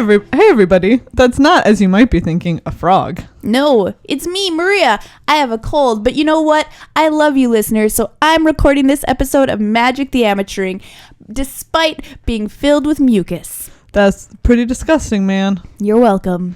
Hey everybody. That's not, as you might be thinking, a frog. No, it's me, Maria. I have a cold, but you know what? I love you listeners, so I'm recording this episode of Magic the Amateuring despite being filled with mucus. That's pretty disgusting, man. You're welcome.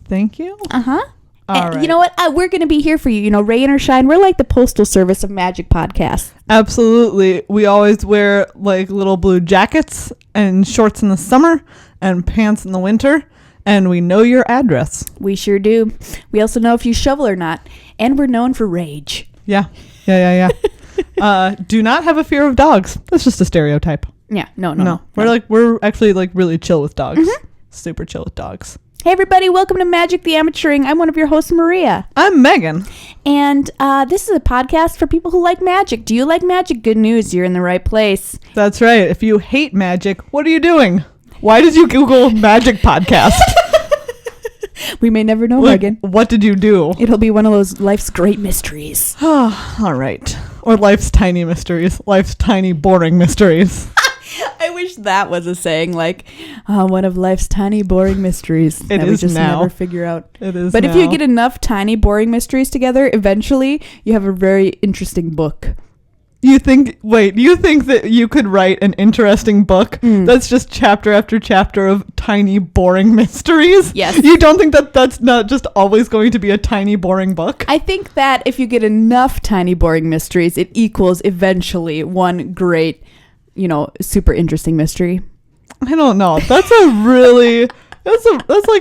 Thank you. Uh-huh. All right. You know what? We're going to be here for you. You know, rain or shine, we're like the postal service of Magic podcasts. Absolutely. We always wear like little blue jackets and shorts in the summer and pants in the winter. And we know your address. We sure do. We also know if you shovel or not. And we're known for rage. Yeah. Do not have a fear of dogs. That's just a stereotype. Yeah. No. We're actually like really chill with dogs. Mm-hmm. Super chill with dogs. Hey everybody, welcome to Magic the Amateuring. I'm one of your hosts, Maria. I'm Megan. And this is a podcast for people who like magic. Do you like magic? Good news, you're in the right place. That's right. If you hate magic, what are you doing? Why did you Google magic podcast? We may never know, Megan. What did you do? It'll be one of those life's great mysteries. All right. Or life's tiny mysteries. Life's tiny, boring mysteries. I wish that was a saying, like one of life's tiny, boring mysteries It that is we just now. never figure out. It is. But now. if you get enough tiny, boring mysteries together, eventually you have a very interesting book. You think that you could write an interesting book that's just chapter after chapter of tiny, boring mysteries? Yes. You don't think that that's not just always going to be a tiny, boring book? I think that if you get enough tiny, boring mysteries, it equals eventually one great, super interesting mystery. I don't know. That's like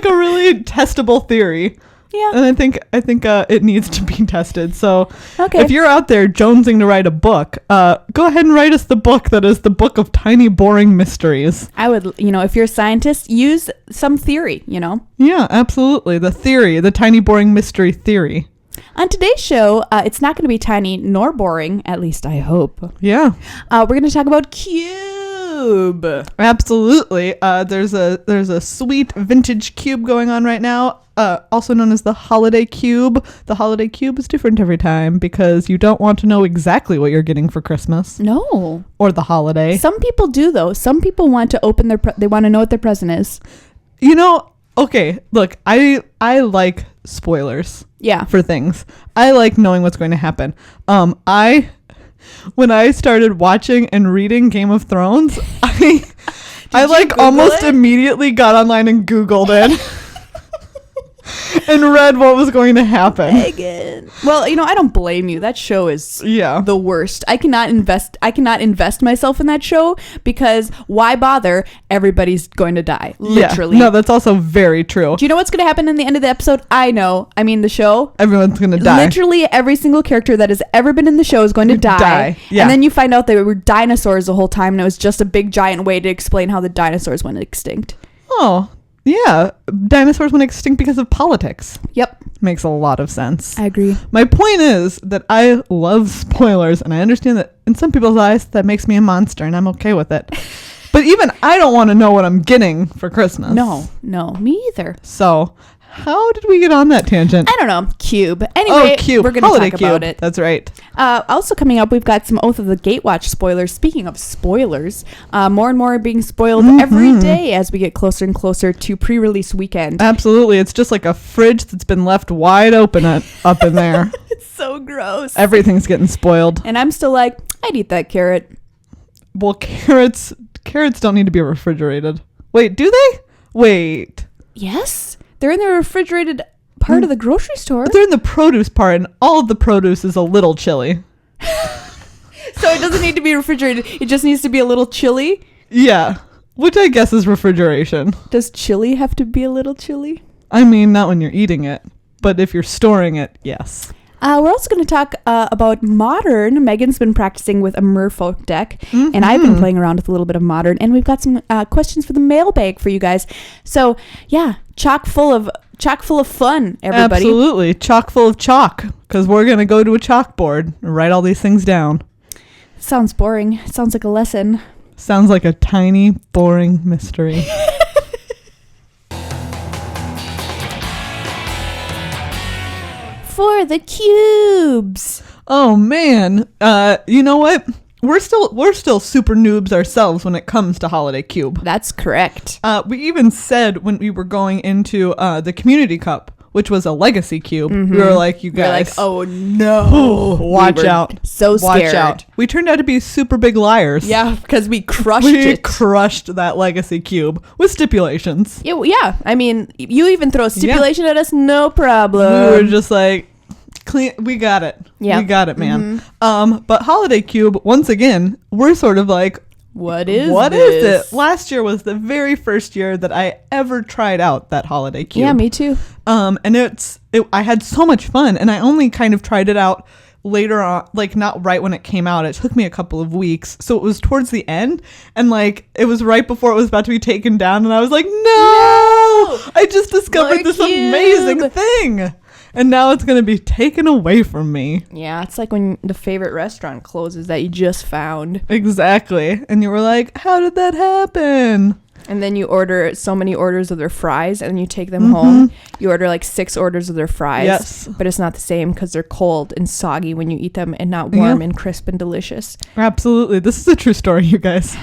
a really testable theory. Yeah. And I think it needs to be tested. So Okay. if you're out there jonesing to write a book, go ahead and write us the book that is the book of tiny, boring mysteries. I would, if you're a scientist, use some theory, Yeah, absolutely. The tiny, boring mystery theory. On today's show, it's not going to be tiny nor boring, at least I hope. Yeah. We're going to talk about cube. Absolutely. There's a sweet vintage cube going on right now, also known as the holiday cube. The holiday cube is different every time because you don't want to know exactly what you're getting for Christmas. No. Or the holiday. Some people do, though. Some people want to open they want to know what their present is. Okay, look, I like spoilers. Yeah. For things. I like knowing what's going to happen. When I started watching and reading Game of Thrones, I almost immediately got online and Googled it. And read what was going to happen. Megan. Well, I don't blame you. That show is the worst. I cannot invest myself in that show because why bother? Everybody's going to die. Literally. Yeah. No, that's also very true. Do you know what's going to happen in the end of the episode? I know. I mean, the show. Everyone's going to die. Literally every single character that has ever been in the show is going to die. Yeah. And then you find out they were dinosaurs the whole time and it was just a big giant way to explain how the dinosaurs went extinct. Oh, yeah. Dinosaurs went extinct because of politics. Yep. Makes a lot of sense. I agree. My point is that I love spoilers, and I understand that in some people's eyes that makes me a monster, and I'm okay with it. But even I don't want to know what I'm getting for Christmas. No, me either. So how did we get on that tangent? I don't know. Cube. Anyway, Cube. We're going to talk about it. That's right. Also coming up, we've got some Oath of the Gatewatch spoilers. Speaking of spoilers, more and more are being spoiled every day as we get closer and closer to pre-release weekend. Absolutely. It's just like a fridge that's been left wide open up in there. It's so gross. Everything's getting spoiled. And I'm still like, I'd eat that carrot. Well, carrots don't need to be refrigerated. Wait, do they? Wait. Yes. They're in the refrigerated part of the grocery store. But they're in the produce part, and all of the produce is a little chilly. So it doesn't need to be refrigerated. It just needs to be a little chilly. Yeah, which I guess is refrigeration. Does chili have to be a little chilly? I mean, not when you're eating it, but if you're storing it, yes. We're also going to talk about Modern. Megan's been practicing with a Merfolk deck, and I've been playing around with a little bit of Modern, and we've got some questions for the mailbag for you guys. So, yeah, chock full of fun, everybody. Absolutely, chock full of chalk, because we're going to go to a chalkboard and write all these things down. Sounds boring. Sounds like a lesson. Sounds like a tiny, boring mystery. For the cubes. Oh, man. You know what? we're still super noobs ourselves when it comes to Holiday Cube. That's correct. We even said when we were going into the Community Cup, which was a legacy cube, we were like, you guys, oh no, watch out. So scared. Watch out. We turned out to be super big liars. Yeah, because we crushed We it. crushed that legacy cube with stipulations. Yeah, I mean, you even throw a stipulation at us, no problem. We were just like, clean. We got it. Yeah. We got it, man. But Holiday Cube, once again, we're sort of like, what is it? Last year was the very first year that I ever tried out that Holiday Cube. Yeah, me too. And I had so much fun, and I only kind of tried it out later on, like not right when it came out. It took me a couple of weeks, so it was towards the end, and like it was right before it was about to be taken down, and I was like, no! I just discovered this amazing thing, and now it's going to be taken away from me. Yeah, it's like when the favorite restaurant closes that you just found. Exactly. And you were like, how did that happen? And then you order so many orders of their fries, and you take them home. You order like 6 orders of their fries. Yes. But it's not the same because they're cold and soggy when you eat them, and not warm and crisp and delicious. Absolutely. This is a true story, you guys.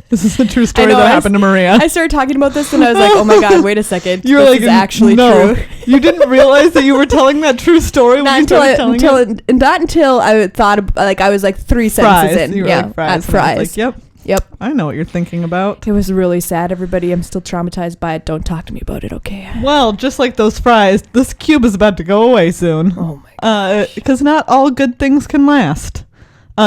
This is a true story that happened to Maria. I started talking about this, and I was like, oh my God, wait a second. You were like, is actually no. true. You didn't realize that you were telling that true story when you started telling it? Not until I thought, like, I was like 3 sentences in. You were like, fries. At fries. I was like, yep. I know what you're thinking about. It was really sad, everybody. I'm still traumatized by it. Don't talk to me about it, okay? Well, just like those fries, this cube is about to go away soon. Oh my gosh. Because not all good things can last.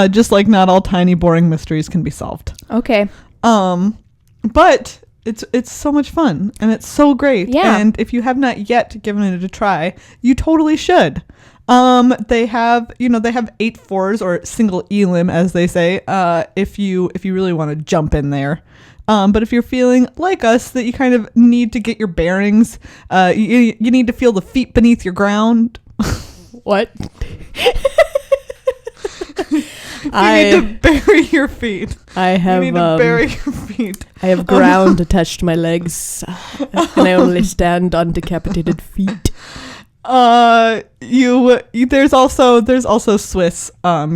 Just like not all tiny, boring mysteries can be solved. Okay. But it's so much fun, and it's so great. Yeah. And if you have not yet given it a try, you totally should. They have 8 fours, or single elim, as they say, if you really want to jump in there. But if you're feeling like us, that you kind of need to get your bearings, you need to feel the feet beneath your ground. What? You need to bury your feet. I have You need to bury your feet. I have ground attached to my legs, and I only stand on decapitated feet. There's also Swiss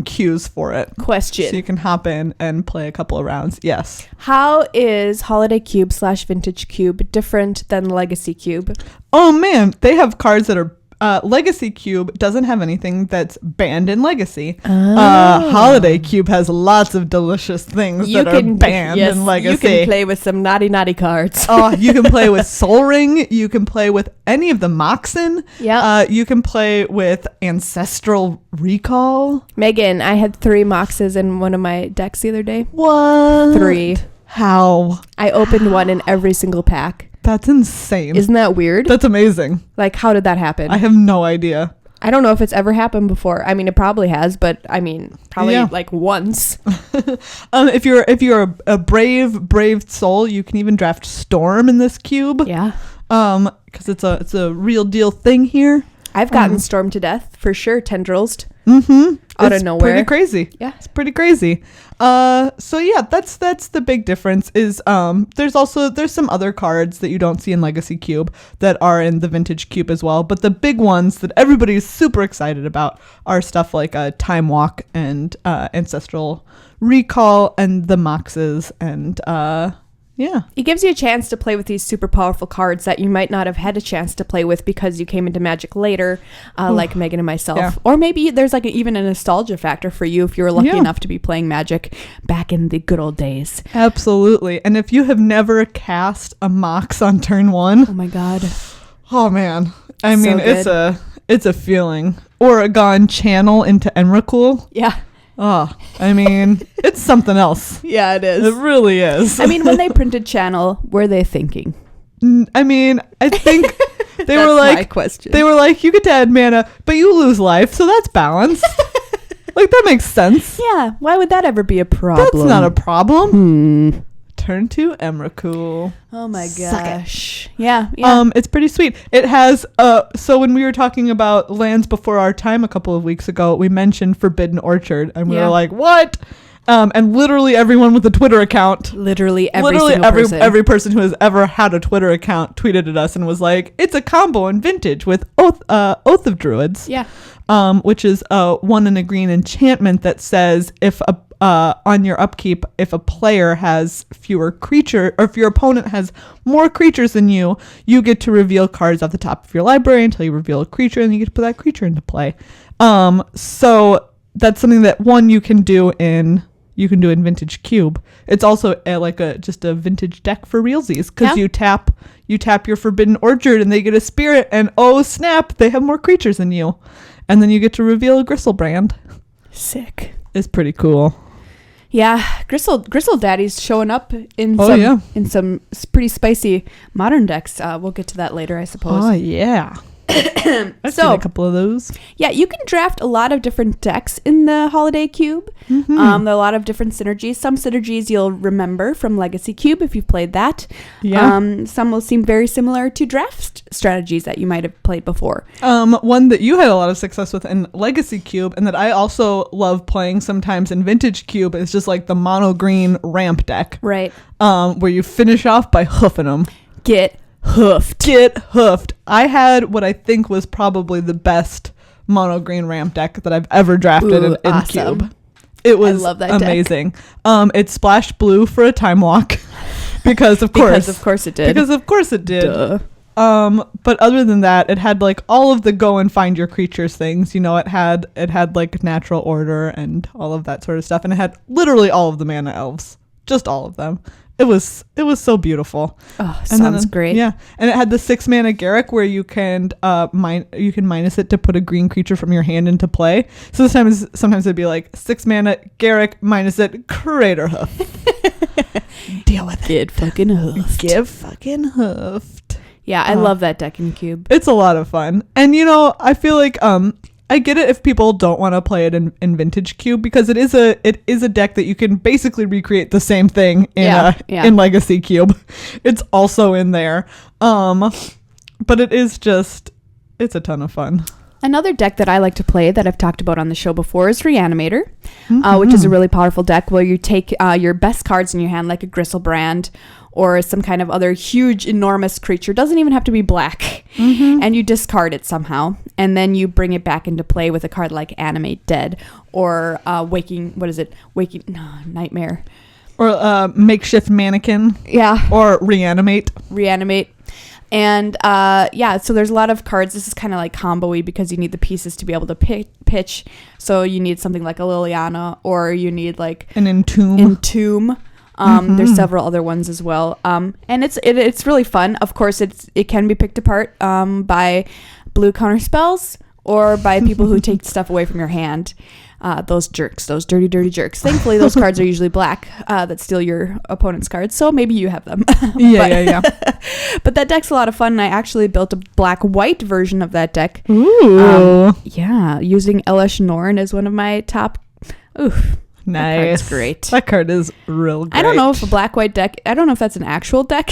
queues for it. Question. So you can hop in and play a couple of rounds. Yes. How is Holiday Cube / Vintage Cube different than Legacy Cube? Oh man, they have cards that are Legacy Cube doesn't have anything that's banned in Legacy. Holiday Cube has lots of delicious things that are banned in Legacy. You can play with some naughty cards. You can play with Soul Ring. You can play with any of the Moxen. Yeah. You can play with Ancestral Recall. Meghan, I had 3 Moxes in one of my decks the other day. What? 3. How? I opened one in every single pack. That's insane. Isn't that weird? That's amazing. Like, how did that happen? I have no idea. I don't know if it's ever happened before. I mean, it probably has, but I mean, probably like once. If you're a brave soul, you can even draft Storm in this cube. Yeah. Because it's a real deal thing here. I've gotten stormed to death for sure. Tendrils. Mm-hmm. Out of nowhere. Pretty crazy. Yeah. It's pretty crazy. So yeah, that's the big difference is there's some other cards that you don't see in Legacy Cube that are in the Vintage Cube as well. But the big ones that everybody's super excited about are stuff like Time Walk and Ancestral Recall and the Moxes and yeah. It gives you a chance to play with these super powerful cards that you might not have had a chance to play with because you came into Magic later, like Meghan and myself. Yeah. Or maybe there's like even a nostalgia factor for you if you were lucky enough to be playing Magic back in the good old days. Absolutely. And if you have never cast a Mox on turn 1. Oh my God. Oh man. I mean, it's a feeling. Oregon Channel into Emrakul. Yeah. Oh, I mean, it's something else. Yeah, it is. It really is. I mean, when they printed Channel, were they thinking? I mean, I think they were like, my question. They were like, you get to add mana, but you lose life, so that's balanced. Like, that makes sense. Yeah, why would that ever be a problem? That's not a problem. Turn to Emrakul. Oh my gosh. Yeah. It's pretty sweet. It has so when we were talking about lands before our time a couple of weeks ago, we mentioned Forbidden Orchard and we were like, what? And literally everyone with a Twitter account, Literally every person who has ever had a Twitter account tweeted at us and was like, it's a combo in Vintage with Oath of Druids. Yeah. Which is a 1 and a green enchantment that says if on your upkeep, if a player has fewer creature, or if your opponent has more creatures than you, you get to reveal cards off the top of your library until you reveal a creature, and you get to put that creature into play. So that's something that you can do in Vintage Cube. It's also just a vintage deck for realsies, because you tap your Forbidden Orchard and they get a spirit, and oh snap, they have more creatures than you, and then you get to reveal a Gristlebrand. Sick. It's pretty cool. Yeah, Gristle Daddy's showing up in some pretty spicy modern decks. We'll get to that later, I suppose. Oh yeah. I've seen a couple of those. Yeah, you can draft a lot of different decks in the Holiday Cube. Mm-hmm. There are a lot of different synergies. Some synergies you'll remember from Legacy Cube if you've played that. Yeah. Some will seem very similar to draft strategies that you might have played before. One that you had a lot of success with in Legacy Cube, and that I also love playing sometimes in Vintage Cube, is just like the mono green ramp deck. Right. Where you finish off by hoofing them. Get hoofed. I had what I think was probably the best mono green ramp deck that I've ever drafted in awesome. Cube. It was amazing. It splashed blue for a time walk because of course it did. Duh. But other than that, it had like all of the go and find your creatures things. You know, it had like natural order and all of that sort of stuff, and it had literally all of the mana elves, just all of them. It was so beautiful. Oh, sounds great. Yeah, and it had the 6 mana Garruk where you can minus it to put a green creature from your hand into play. So sometimes it'd be like 6 mana Garruk minus it, Crater Hoof. Deal with it. Get fucking hoofed. Yeah, I love that deck in Cube. It's a lot of fun, and I feel like I get it if people don't want to play it in Vintage Cube, because it is a deck that you can basically recreate the same thing in Legacy Cube. It's also in there, but it's a ton of fun. Another deck that I like to play that I've talked about on the show before is Reanimator, which is a really powerful deck where you take your best cards in your hand, like a Gristlebrand or some kind of other huge, enormous creature. Doesn't even have to be black. And you discard it somehow. And then you bring it back into play with a card like Animate Dead or Nightmare. Or Makeshift Mannequin. Yeah. Or Reanimate. And so there's a lot of cards. This is kind of like combo-y because you need the pieces to be able to pitch. So you need something like a Liliana, or you need like an Entomb. There's several other ones as well. And it's really fun. Of course, it can be picked apart by blue counter spells or by people who take stuff away from your hand. Those jerks, those dirty jerks. Thankfully, those cards are usually black that steal your opponent's cards, so maybe you have them. Yeah. But that deck's a lot of fun, and I actually built a black-white version of that deck. Ooh. Using Elesh Norn as one of my top. Oof. Nice. That card's great. That card is real great. I don't know if a black-white deck, I don't know if that's an actual deck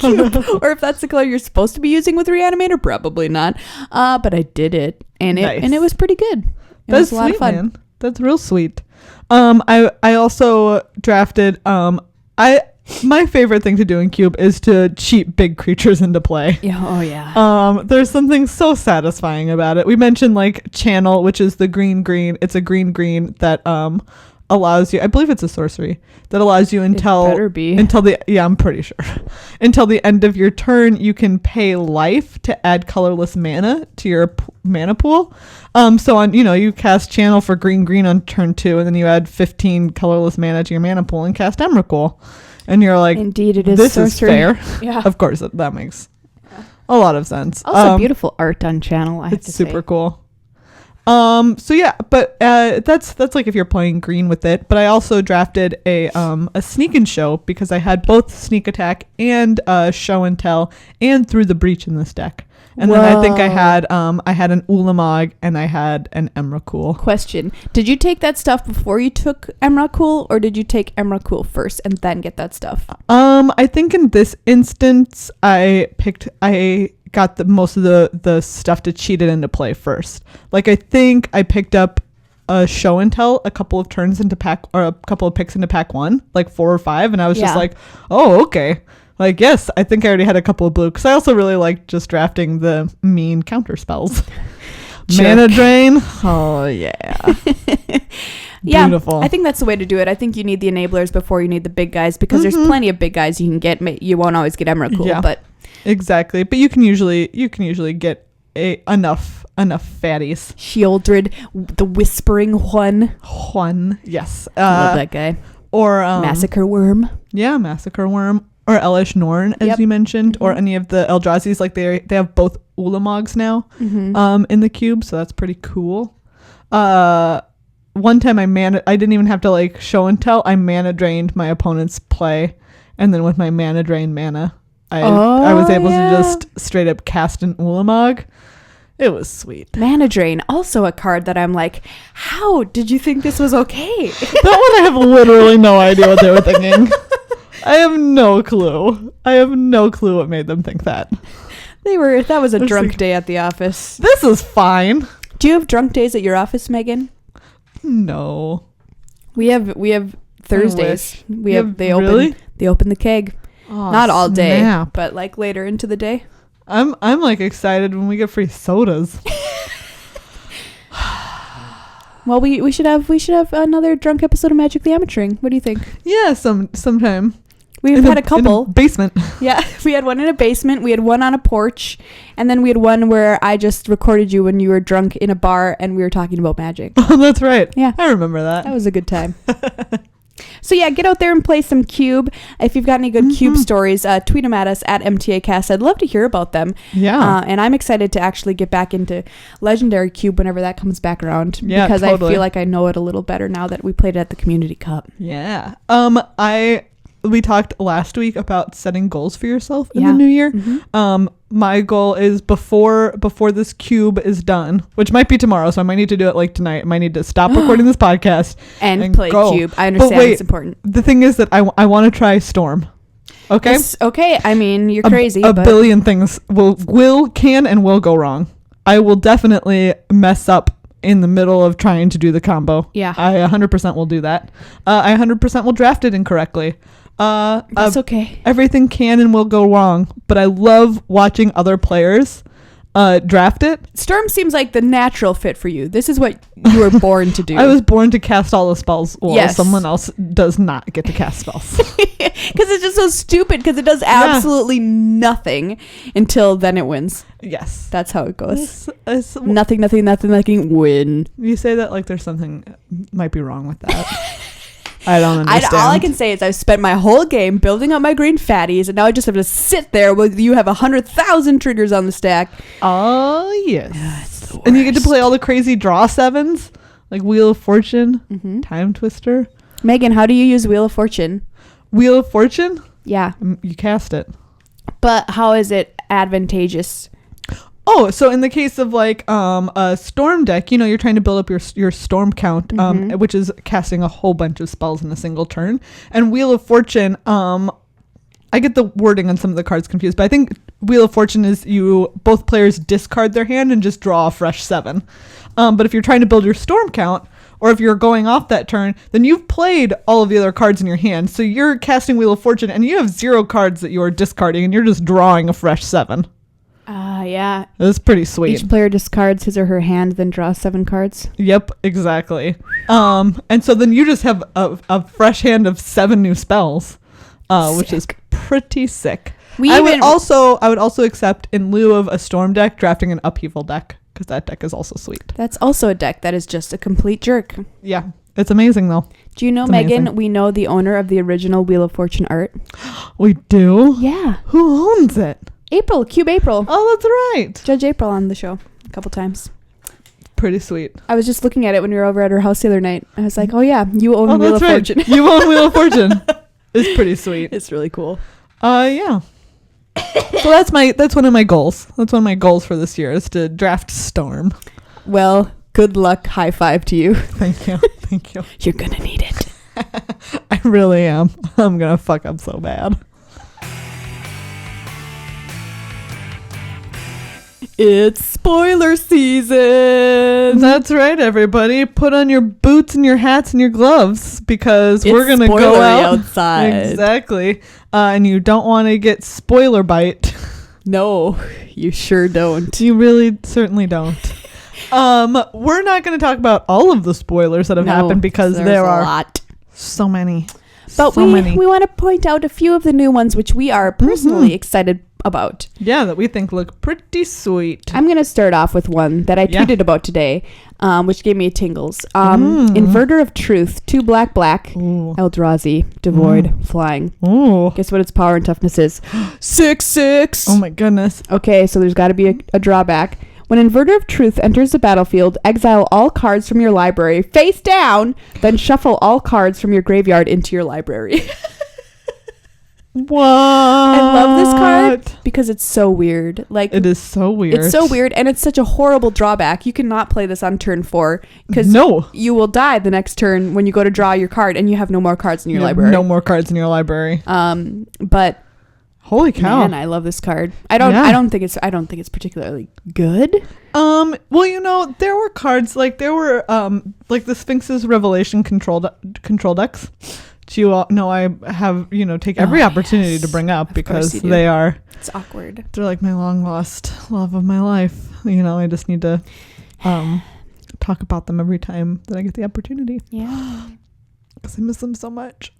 or if that's the color you're supposed to be using with Reanimator. Probably not. But I did it, and it was pretty good. That's a lot of fun. Man. That's real sweet. I also drafted my favorite thing to do in Cube is to cheat big creatures into play. Yeah, oh yeah. There's something so satisfying about it. We mentioned like Channel, which is the green. It's a green that allows you, I believe it's a sorcery that allows you until I'm pretty sure until the end of your turn you can pay life to add colorless mana to your mana pool. So on you cast Channel for green on turn 2, and then you add 15 colorless mana to your mana pool and cast Emrakul, and you're like, indeed it is this sorcery. Is fair. Yeah, of course that makes a lot of sense. Also beautiful art on Channel. It's super cool. So yeah, but that's like if you're playing green with it. But I also drafted a sneak and show because I had both sneak attack and show and tell and through the breach in this deck. And then I think I had an Ulamog and I had an Emrakul. Question: did you take that stuff before you took Emrakul, or did you take Emrakul first and then get that stuff? I think in this instance I got most of the stuff to cheat it into play first. Like I think I picked up a show and tell a couple of turns into pack, or a couple of picks into pack 1, like 4 or 5, and I was just like, oh, okay. Like, yes, I think I already had a couple of blue, because I also really like just drafting the mean counter spells. Mana drain. Oh, yeah. Yeah, beautiful. I think that's the way to do it. I think you need the enablers before you need the big guys, because there's plenty of big guys you can get. You won't always get Emrakul, but exactly. But you can usually get enough fatties. Shieldred, the Whispering Juan. Yes. Love that guy. Or Massacre Worm. Yeah, Massacre Worm. Or Elish Norn, as you mentioned, or any of the Eldrazi's. Like they have both Ulamogs now in the cube, so that's pretty cool. One time I didn't even have to like show and tell. I mana drained my opponent's play, and then with my mana drain mana, I was able to just straight up cast an Ulamog. It was sweet. Mana drain, also a card that I'm like, how did you think this was okay? That one I have literally no idea what they were thinking. I have no clue. What made them think that. That was a drunk day at the office. This is fine. Do you have drunk days at your office, Megan? No. We have Thursdays. They open the keg. Oh, not all day, snap. but like later into the day. I'm like excited when we get free sodas. Well, we should have another drunk episode of Magic the Amateuring. What do you think? Yeah, sometime. We've had a couple. In a basement. Yeah, we had one in a basement. We had one on a porch. And then we had one where I just recorded you when you were drunk in a bar and we were talking about magic. Oh, that's right. Yeah. I remember that. That was a good time. So yeah, get out there and play some Cube. If you've got any good Cube stories, tweet them at us at MTAcast. I'd love to hear about them. Yeah. And I'm excited to actually get back into Legendary Cube whenever that comes back around. Yeah, because totally. I feel like I know it a little better now that we played it at the Community Cup. Yeah. We talked last week about setting goals for yourself in the new year. My goal is before this cube is done, which might be tomorrow, so I might need to do it like tonight. I might need to stop recording this podcast and play go. Cube. I understand. But wait, it's important. The thing is that I want to try Storm. Okay? It's okay. I mean, you're crazy. A billion things can and will go wrong. I will definitely mess up in the middle of trying to do the combo. Yeah. I 100% will do that. I 100% will draft it incorrectly. That's okay. Everything can and will go wrong, but I love watching other players draft it. Storm seems like the natural fit for you. This is what you were born to do. I was born to cast all the spells while yes. someone else does not get to cast spells. Because it's just so stupid, because it does absolutely nothing until then it wins. Yes. That's how it goes. Nothing, win. You say that like there's something might be wrong with that. I don't understand. All I can say is I've spent my whole game building up my green fatties, and now I just have to sit there while you have 100,000 triggers on the stack. Oh, yes. And you get to play all the crazy draw sevens, like Wheel of Fortune, Time Twister. Megan, how do you use Wheel of Fortune? Wheel of Fortune? Yeah. You cast it. But how is it advantageous? Oh, so in the case of like a storm deck, you're trying to build up your storm count, which is casting a whole bunch of spells in a single turn. And Wheel of Fortune, I get the wording on some of the cards confused, but I think Wheel of Fortune is both players discard their hand and just draw a fresh 7. But if you're trying to build your storm count, or if you're going off that turn, then you've played all of the other cards in your hand. So you're casting Wheel of Fortune and you have 0 cards that you're discarding and you're just drawing a fresh 7. Yeah. That's pretty sweet. Each player discards his or her hand, then draws 7 cards. Yep, exactly. And so then you just have a fresh hand of 7 new spells, which is pretty sick. I would also accept, in lieu of a storm deck, drafting an upheaval deck, because that deck is also sweet. That's also a deck that is just a complete jerk. Yeah, it's amazing though. Do you know, Megan, we know the owner of the original Wheel of Fortune art? We do? Yeah. Who owns it? Cube April. Oh, that's right. Judge April on the show a couple times. Pretty sweet. I was just looking at it when we were over at her house the other night. I was like, oh yeah, you own Wheel of Fortune. You own Wheel of Fortune. It's pretty sweet. It's really cool. Yeah. So that's one of my goals. That's one of my goals for this year, is to draft Storm. Well, good luck. High five to you. Thank you. Thank you. You're gonna need it. I really am. I'm gonna fuck up so bad. It's spoiler season. That's right, everybody. Put on your boots and your hats and your gloves because we're going to go out outside. Exactly. And you don't want to get spoiler bite. No, you sure don't. You really certainly don't. We're not going to talk about all of the spoilers that have happened because there are a lot. So many. But we want to point out a few of the new ones which we are personally excited about. Yeah, that we think look pretty sweet. I'm going to start off with one that I tweeted about today, which gave me tingles. Inverter of Truth, 2 black, Ooh. Eldrazi, devoid, flying. Ooh. Guess what its power and toughness is? 6/6. Oh my goodness. Okay, so there's got to be a drawback. When Inverter of Truth enters the battlefield, exile all cards from your library face down, then shuffle all cards from your graveyard into your library. What? I love this card because it's so weird. Like, it is so weird. It's so weird, and it's such a horrible drawback. You cannot play this on turn 4 because you will die the next turn when you go to draw your card, and you have no more cards in your library. No more cards in your library. But holy cow! Man, I love this card. I don't think it's particularly good. Well, there were cards like like the Sphinx's Revelation control decks. You all know I have take every opportunity to bring up because it's awkward. They're like my long lost love of my life. I just need to talk about them every time that I get the opportunity. Yeah, because I miss them so much.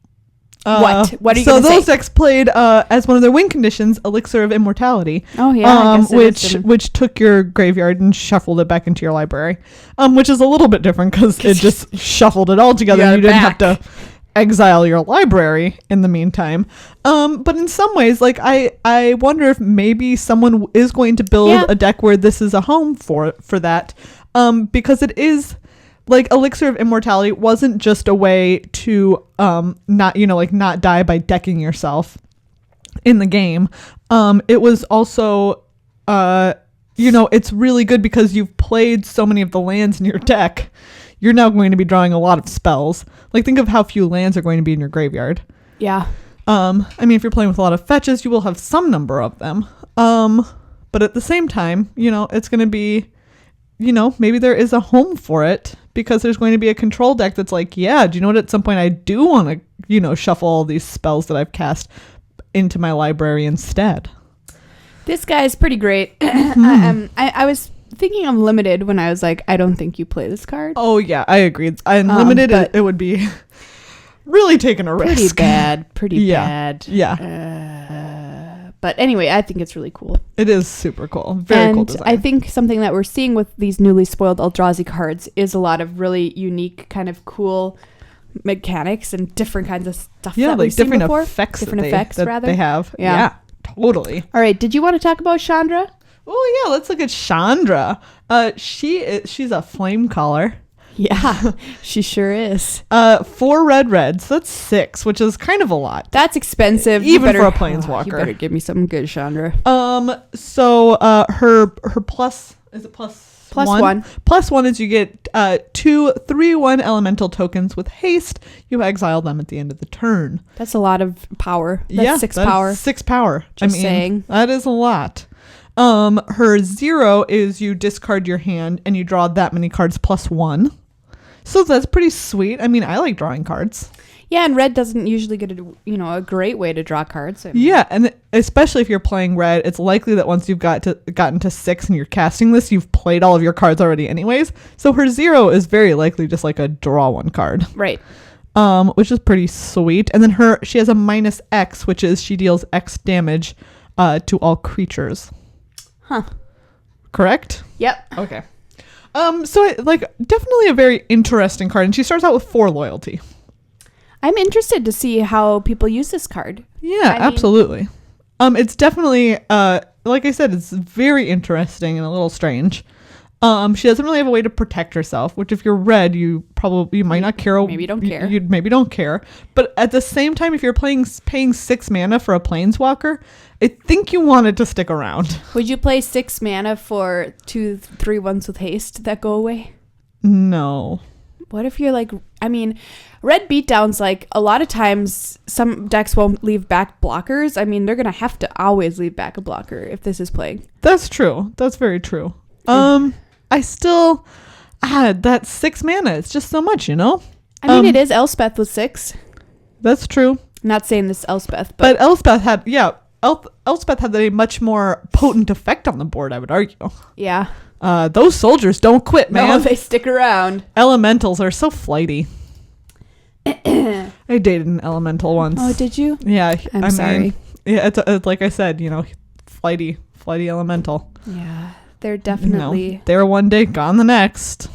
What are you so gonna those say? decks played as one of their win conditions Elixir of Immortality. Oh yeah, which took your graveyard and shuffled it back into your library. Which is a little bit different because it just shuffled it all together. You didn't have to exile your library in the meantime. But in some ways, like I wonder if maybe someone is going to build a deck where this is a home for that. Because it is like Elixir of Immortality wasn't just a way to not die by decking yourself in the game. It was also it's really good because you've played so many of the lands in your deck. You're now going to be drawing a lot of spells. Like, think of how few lands are going to be in your graveyard. Yeah. If you're playing with a lot of fetches, you will have some number of them. But at the same time, it's going to be, maybe there is a home for it because there's going to be a control deck that's like, yeah, do you know what? At some point I do want to, shuffle all these spells that I've cast into my library instead. This guy is pretty great. I was thinking of Limited when I was like, I don't think you play this card. Oh yeah, I agree. Limited, it would be really taking a risk. Pretty bad. Yeah. But anyway, I think it's really cool. It is super cool. Very cool design. I think something that we're seeing with these newly spoiled Eldrazi cards is a lot of really unique, kind of cool mechanics and different kinds of stuff that we've seen before. Different effects that they have. Yeah, totally. All right, did you want to talk about Chandra? Oh yeah, let's look at Chandra. She's a flame caller. Yeah, she sure is. 4 red, so that's 6, which is kind of a lot. That's expensive. Even for a planeswalker. You better give me something good, Chandra. So her plus, is it plus one? Plus 1 is you get 2 3/1 elemental tokens with haste. You exile them at the end of the turn. That's a lot of power. That's 6 power. 6 power. Just saying. That is a lot. Her 0 is you discard your hand and you draw that many cards plus 1. So that's pretty sweet. I like drawing cards. Yeah, and red doesn't usually get a great way to draw cards. Yeah, and especially if you're playing red, it's likely that once you've gotten to 6 and you're casting this, you've played all of your cards already anyways. So her 0 is very likely just like a draw 1 card. Right. Which is pretty sweet. And then she has a -X, which is she deals X damage to all creatures. Huh. Correct? Yep. Okay. So definitely a very interesting card, and she starts out with 4 loyalty. I'm interested to see how people use this card. Yeah, absolutely. It's definitely like I said, it's very interesting and a little strange. She doesn't really have a way to protect herself, which if you're red, you might not care. Maybe don't care. You maybe don't care. But at the same time, if you're paying 6 mana for a planeswalker, I think you want it to stick around. Would you play 6 mana for 2 3/1s with haste that go away? No. What if you're like, I mean, red beatdowns, like a lot of times some decks won't leave back blockers. I mean, they're going to have to always leave back a blocker if this is playing. That's true. That's very true. I still, that 6 mana, it's just so much, you know? I mean, it is Elspeth with 6. That's true. I'm not saying this Elspeth, but Elspeth had, Elspeth had a much more potent effect on the board, I would argue. Yeah. Those soldiers don't quit, man. No, they stick around. Elementals are so flighty. I dated an elemental once. Oh, did you? Yeah. I'm sorry. Yeah, it's like I said, flighty elemental. Yeah, they're definitely... They're one day, gone the next.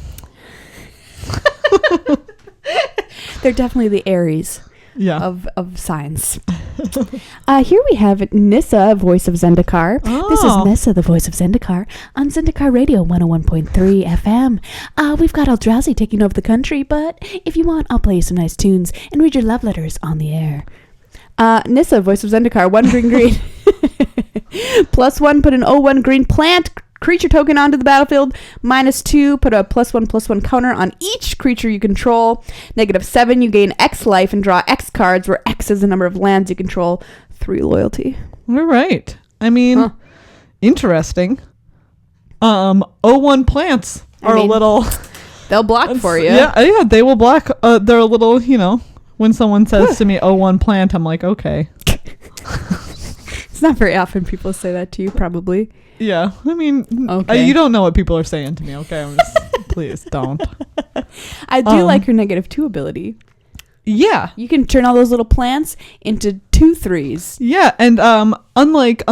They're definitely the Aries. Yeah. Of signs. Here we have Nissa, voice of Zendikar. Oh. This is Nissa, the voice of Zendikar, on Zendikar Radio 101.3 FM. We've got Eldrazi taking over the country, but if you want, I'll play you some nice tunes and read your love letters on the air. Nissa, voice of Zendikar, 1 green. +1, put an 0/1 green plant creature token onto the battlefield. -2, put a +1/+1 counter on each creature you control. -7, you gain X life and draw X cards, where X is the number of lands you control. 3 loyalty. All right. I mean, interesting. 0/1 plants are a little... They'll block for you. Yeah, they will block. They're a little, when someone says to me 0/1 plant, I'm like, okay. It's not very often people say that to you, probably. Yeah, I mean, okay. You don't know what people are saying to me, okay? Please don't. I do like her -2 ability. Yeah. You can turn all those little plants into 2/3s. Yeah, and unlike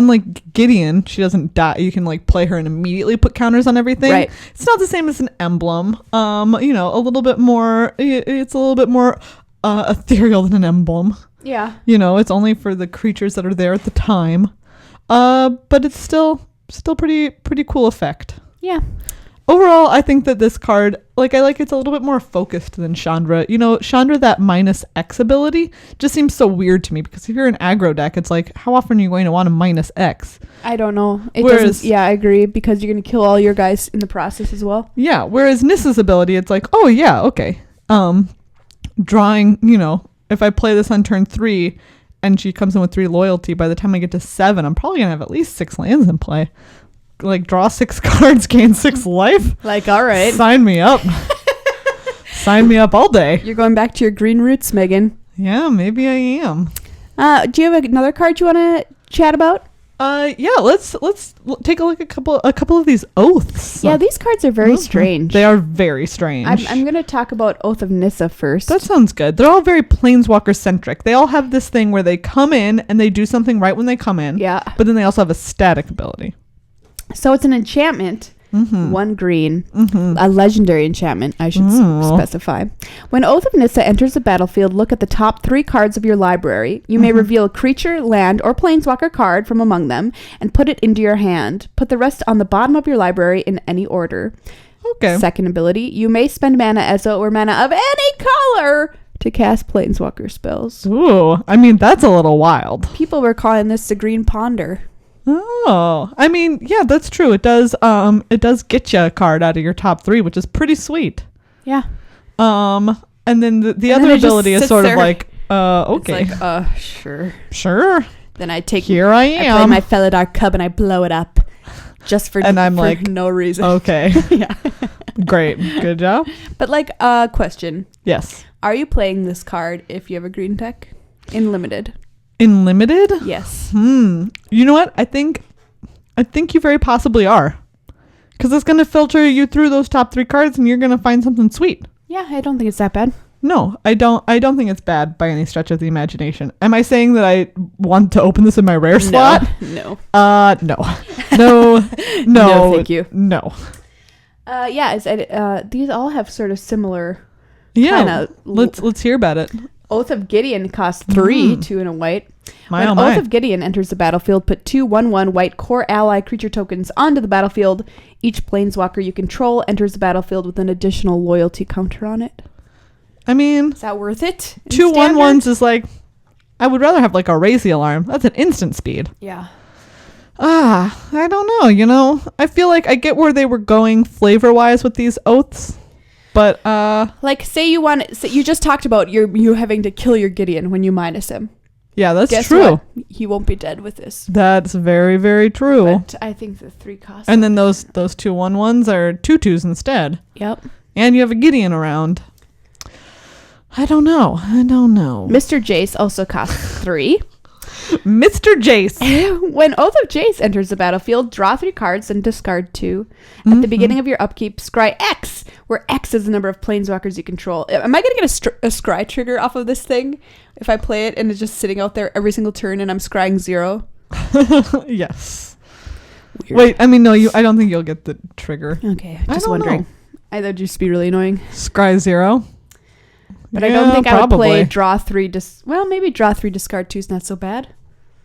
Gideon, she doesn't die. You can play her and immediately put counters on everything. Right. It's not the same as an emblem. A little bit more. It's a little bit more ethereal than an emblem. Yeah. It's only for the creatures that are there at the time. But it's still pretty cool effect. Yeah. Overall, I think that this card, it's a little bit more focused than Chandra. Chandra, that -X ability just seems so weird to me, because if you're an aggro deck, it's like, how often are you going to want a -X? I don't know. I agree, because you're going to kill all your guys in the process as well. Yeah, whereas Nissa's ability, it's like, oh yeah, okay. Drawing, if I play this on turn 3 and she comes in with 3 loyalty, by the time I get to 7, I'm probably going to have at least 6 lands in play. Draw 6 cards, gain 6 life. All right. Sign me up. Sign me up all day. You're going back to your green roots, Meghan. Yeah, maybe I am. Do you have another card you want to chat about? Yeah, let's take a look at a couple of these oaths. Yeah, these cards are very strange. They are very strange. I'm going to talk about Oath of Nissa first. That sounds good. They're all very Planeswalker centric. They all have this thing where they come in and they do something right when they come in. Yeah. But then they also have a static ability. So it's an enchantment. 1 green. A legendary enchantment, I should specify. When Oath of Nissa enters the battlefield, look at the top 3 cards of your library. You may reveal a creature, land, or planeswalker card from among them and put it into your hand. Put the rest on the bottom of your library in any order. Okay. Second ability, you may spend mana Ezo or mana of any color to cast planeswalker spells. Ooh, I mean, that's a little wild. People were calling this the Green Ponder. Oh, I mean, yeah, that's true. It does get you a card out of your top 3, which is pretty sweet. Yeah. And then the other ability is sort of like, okay. It's like, Sure. Then I take... Here I am. I play my Felidar Cub and I blow it up. Just for, and I'm for like, no reason. Okay. Yeah. Great. Good job. But question. Yes. Are you playing this card if you have a green deck in limited? In limited? Yes. You know what? I think you very possibly are. Because it's going to filter you through those top 3 cards and you're going to find something sweet. Yeah, I don't think it's that bad. No, I don't think it's bad by any stretch of the imagination. Am I saying that I want to open this in my rare slot? No. No. No, thank you. No. These all have sort of similar. Yeah. Let's hear about it. Oath of Gideon costs 3, 2 and a white. When Oath of Gideon enters the battlefield, put 2 1/1 white core ally creature tokens onto the battlefield. Each planeswalker you control enters the battlefield with an additional loyalty counter on it. I mean, is that worth it? 2 1/1s is like, I would rather have a Raise the Alarm. That's an instant speed. Yeah. I don't know. I feel like I get where they were going flavor wise with these oaths. But Like, say you just talked about you having to kill your Gideon when you minus him. yeah, that's Guess true. what? He won't be dead with this. That's very, very true. But I think the 3 costs. And then those 2 1/1s are 2/2s instead. Yep. And you have a Gideon around. I don't know. Mr. Jace also costs 3. Mr. Jace. When Oath of Jace enters the battlefield, draw 3 cards and discard 2. At the beginning of your upkeep, scry X, where X is the number of planeswalkers you control. Am I going to get a scry trigger off of this thing if I play it and it's just sitting out there every single turn and I'm scrying 0? Yes. Weird. Wait, I mean, no, I don't think you'll get the trigger. Okay, I just don't wondering. know. That'd just be really annoying. Scry 0. But I don't think I would play draw 3. Maybe draw 3, discard 2 is not so bad.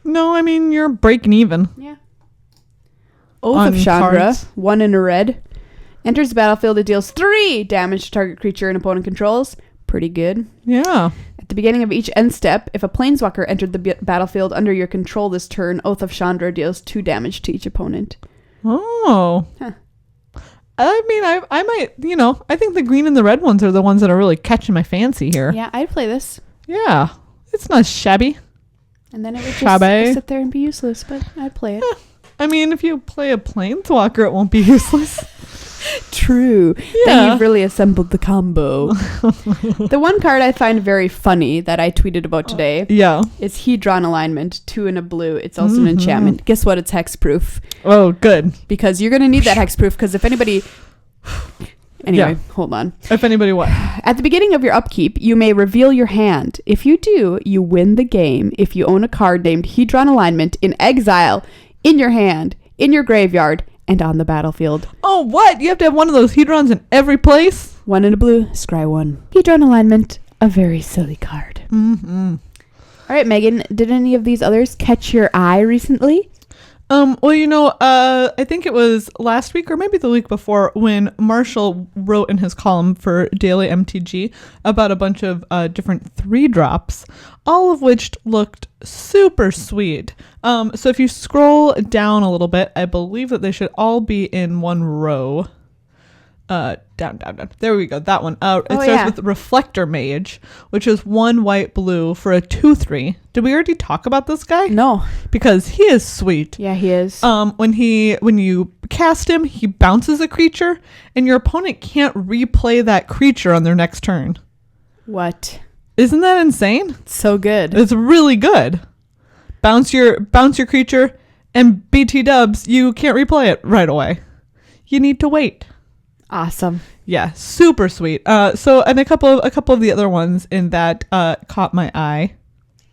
No, I mean, you're breaking even. Yeah. Oath On of Chandra, cards. 1 in a red. Enters the battlefield, it deals 3 damage to target creature an opponent controls. Pretty good. Yeah. At the beginning of each end step, if a planeswalker entered the battlefield under your control this turn, Oath of Chandra deals 2 damage to each opponent. Oh. Huh. I mean, I might, I think the green and the red ones are the ones that are really catching my fancy here. Yeah, I'd play this. Yeah. It's not shabby. And then it would Shabby. just sit there and be useless, but I'd play it. I mean, if you play a planeswalker, it won't be useless. True. Yeah. Then you've really assembled the combo. The one card I find very funny that I tweeted about today Yeah. is Hedron Alignment, 2 in a blue. It's also an enchantment. Guess what? It's hexproof. Oh, good. Because you're going to need that hexproof, because if anybody... Anyway, hold on. If anybody what? At the beginning of your upkeep, you may reveal your hand. If you do, you win the game. If you own a card named Hedron Alignment in exile, in your hand, in your graveyard, and on the battlefield. Oh, what? You have to have one of those Hedrons in every place? 1 in a blue, scry 1. Hedron Alignment, a very silly card. Mm-hmm. All right, Megan, did any of these others catch your eye recently? Well, I think it was last week or maybe the week before when Marshall wrote in his column for Daily MTG about a bunch of different 3-drops, all of which looked super sweet. So if you scroll down a little bit, I believe that they should all be in one row. Down. There we go. That one. It starts with Reflector Mage, which is 1 white blue for a 2/3. Did we already talk about this guy? No. Because he is sweet. Yeah, he is. When you cast him, he bounces a creature, and your opponent can't replay that creature on their next turn. What? Isn't that insane? So good. It's really good. Bounce your creature, and BT dubs, you can't replay it right away. You need to wait. Awesome. Yeah, super sweet. And a couple of the other ones in that caught my eye.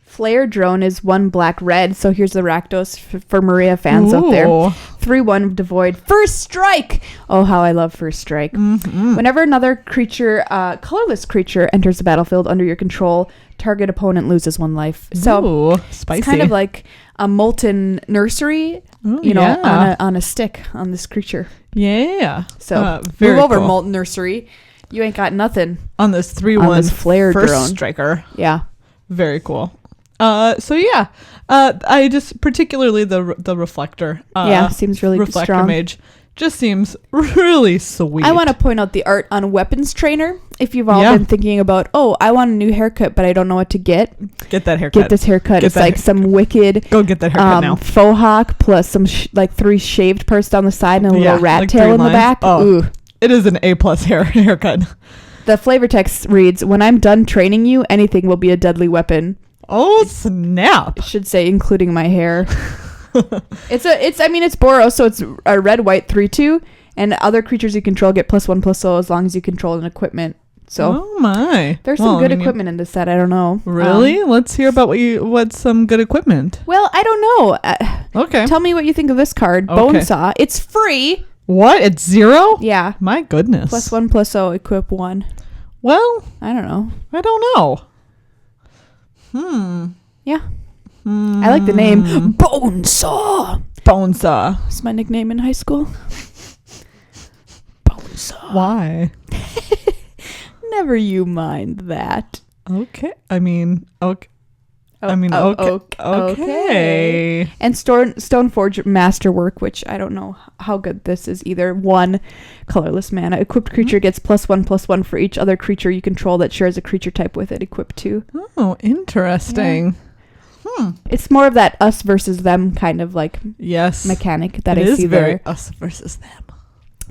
Flare Drone is 1 black red, so here's the Rakdos for Maria fans out there. 3/1 devoid. First Strike! Oh, how I love First Strike. Mm-hmm. Whenever another creature, colorless creature, enters the battlefield under your control, target opponent loses 1 life. So spicy. It's kind of like a Molten Nursery, on a stick on this creature. Yeah. So very move over, cool. Molten Nursery. You ain't got nothing On this 3/1 Flare First Drone. Striker. Yeah. Very cool. I just particularly the Reflector. Seems really Reflector strong. Mage just seems really sweet. I want to point out the art on Weapons Trainer. If you've all been thinking about, I want a new haircut, but I don't know what to get. Get that haircut. Get this haircut. It's like some wicked. Go get that haircut now. Faux hawk plus some 3 shaved parts down the side and a little rat like tail 3 in the lines. back. Oh, Ooh. it is an A+ haircut. The flavor text reads, "When I'm done training you, anything will be a deadly weapon." Oh snap! It should say, including my hair. It's Boros, so it's a red-white 3/2, and other creatures you control get +1/+0 as long as you control an equipment. So, oh my, there's some good equipment in this set. I don't know. Really? Let's hear about what's some good equipment. Well, I don't know. Okay. Tell me what you think of this card, Okay. Bonesaw. It's free. What? It's 0? Yeah. My goodness. +1/+0, equip 1. Well, I don't know. I don't know. Yeah. I like the name Bonesaw. Bonesaw. It's my nickname in high school. Bonesaw. Why? Never you mind that. Okay. I mean, okay. I mean, okay. And Stoneforge Masterwork, which I don't know how good this is either. 1 colorless mana. Equipped creature gets +1/+1 for each other creature you control that shares a creature type with it. Equipped 2. Oh, interesting. Yeah. It's more of that us versus them kind of like mechanic that I see there. It is very us versus them.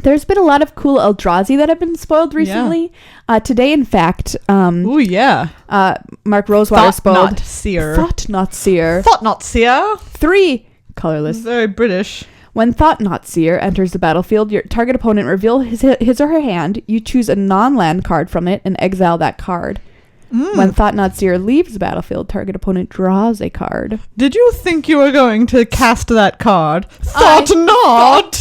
There's been a lot of cool Eldrazi that have been spoiled recently. Yeah. Today, in fact, Mark Rosewater spoiled Thought Not Seer. 3 colorless. Very British. When Thought Not Seer enters the battlefield, your target opponent reveal his or her hand. You choose a non-land card from it and exile that card. When Thought Not Seer leaves the battlefield, target opponent draws a card. Did you think you were going to cast that card? Thought not.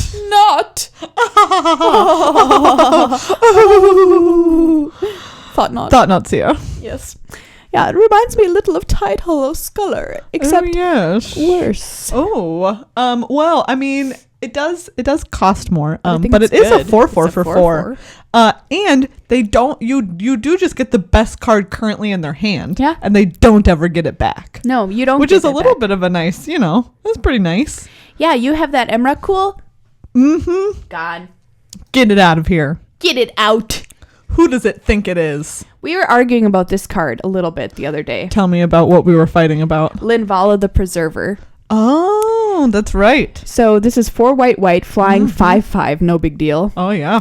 Thought not Seer. Yes. Yeah, it reminds me a little of Tide Hollow Sculler, except worse. Oh, well, I mean, it does cost more, but it is a 4/4 for 4. And they don't, you do just get the best card currently in their hand. Yeah. And they don't ever get it back. No, you don't. Which is a little bit of a nice, that's pretty nice. Yeah, you have that Emrakul. Mm-hmm. God. Get it out of here. Get it out. Who does it think it is? We were arguing about this card a little bit the other day. Tell me about what we were fighting about. Linvala the Preserver. Oh, that's right. So this is 4 white, flying 5/5, no big deal. Oh, yeah.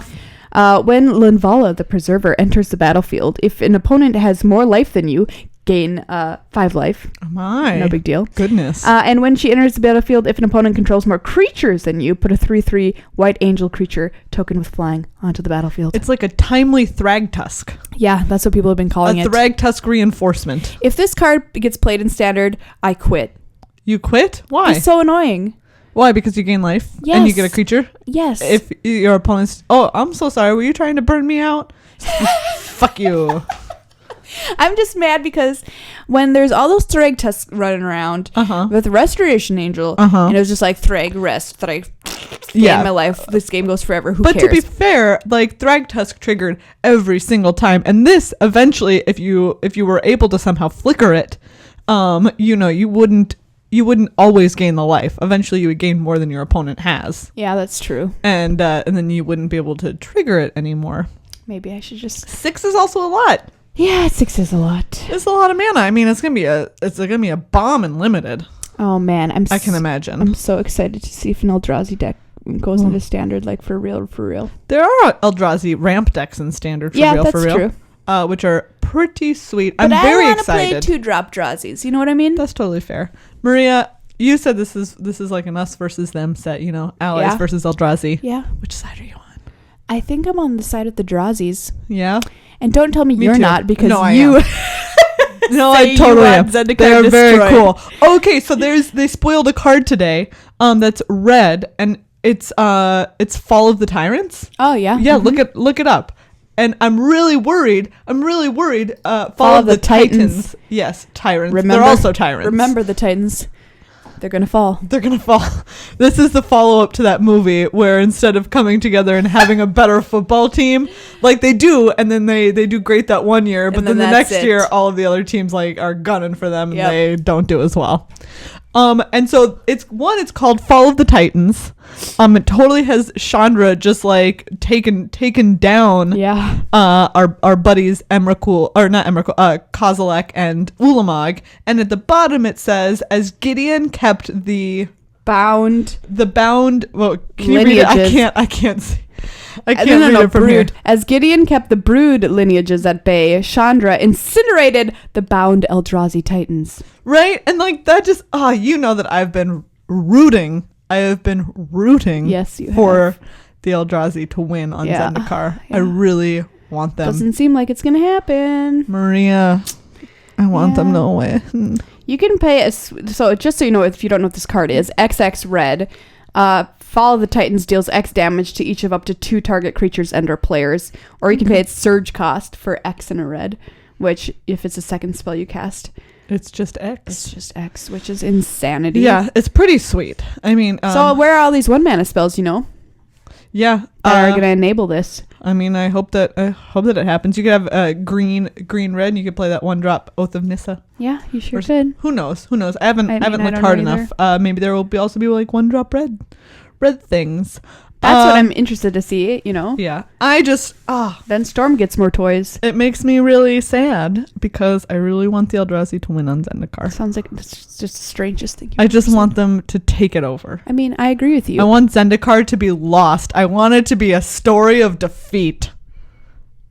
When Linvala the Preserver enters the battlefield, if an opponent has more life than you, gain 5 life. Oh my. No big deal. Goodness. And when she enters the battlefield, if an opponent controls more creatures than you, put a 3/3 white angel creature token with flying onto the battlefield. It's like a timely Thragtusk. Yeah, that's what people have been calling it. A Thragtusk reinforcement. If this card gets played in Standard, I quit. You quit? Why? It's so annoying. Why? Because you gain life? Yes. And you get a creature? Yes. If your opponent's... Oh, I'm so sorry. Were you trying to burn me out? Fuck you. I'm just mad because when there's all those Thragtusks running around with Restoration Angel, and it was just like Thrag, rest, Thrag, my life. This game goes forever. Who cares? But to be fair, like Thragtusk triggered every single time, and this eventually, if you were able to somehow flicker it, you wouldn't always gain the life. Eventually, you would gain more than your opponent has. Yeah, that's true. And then you wouldn't be able to trigger it anymore. Maybe I should just... 6 is also a lot. Yeah, 6 is a lot. It's a lot of mana. I mean, it's gonna be a bomb in limited. Oh man, I can imagine. I'm so excited to see if an Eldrazi deck goes into Standard, like for real. There are Eldrazi ramp decks in Standard for real. Yeah, that's true. Which are pretty sweet. But I'm very excited. But I want to play 2-drop Drazis. You know what I mean? That's totally fair. Maria, you said this is like an us versus them set. Allies versus Eldrazi. Yeah. Which side are you on? I think I'm on the side of the Drazis. Yeah. And don't tell me you're too. not, because no, I you... am. No, I totally am. They're very cool. Okay, so they spoiled a card today that's red, and it's Fall of the Tyrants. Oh, yeah. Yeah, look it up. And I'm really worried. Fall of the Titans. Yes, tyrants. They're also tyrants. Remember the Titans. They're going to fall. This is the follow-up to that movie where instead of coming together and having a better football team, like they do, and then they do great that one year, but then the next year, all of the other teams like are gunning for them, and they don't do as well. And so it's called Fall of the Titans. It totally has Chandra just like taken down our buddies Kozilek and Ulamog, and at the bottom it says, as Gideon kept the bound well, can you read it? I can't see. I can't read it from here. As Gideon kept the brood lineages at bay, Chandra incinerated the bound Eldrazi Titans. Right? And like that just that I've been rooting. I have been rooting for the Eldrazi to win on Zendikar. Yeah. I really want them. Doesn't seem like it's going to happen. Maria, I want them to win. You can pay so just so you know, if you don't know what this card is, XX red. Fall of the Titans deals X damage to each of up to 2 target creatures and/or players, or you can pay its surge cost for X and a red, which if it's a second spell you cast, it's just X. It's just X, which is insanity. Yeah, it's pretty sweet. I mean, so where are all these 1-mana spells? Yeah. that are going to enable this. I mean, I hope that it happens. You could have green, red, and you could play that 1-drop Oath of Nissa. Yeah, you sure could. Who knows? I haven't looked don't hard know enough. Maybe there will also be like 1-drop red things. That's what I'm interested to see, you know? Yeah. I just, Then Storm gets more toys. it makes me really sad because I really want the Eldrazi to win on Zendikar. Sounds like it's just the strangest thing. I just want them to take it over. I mean, I agree with you. I want Zendikar to be lost. I want it to be a story of defeat.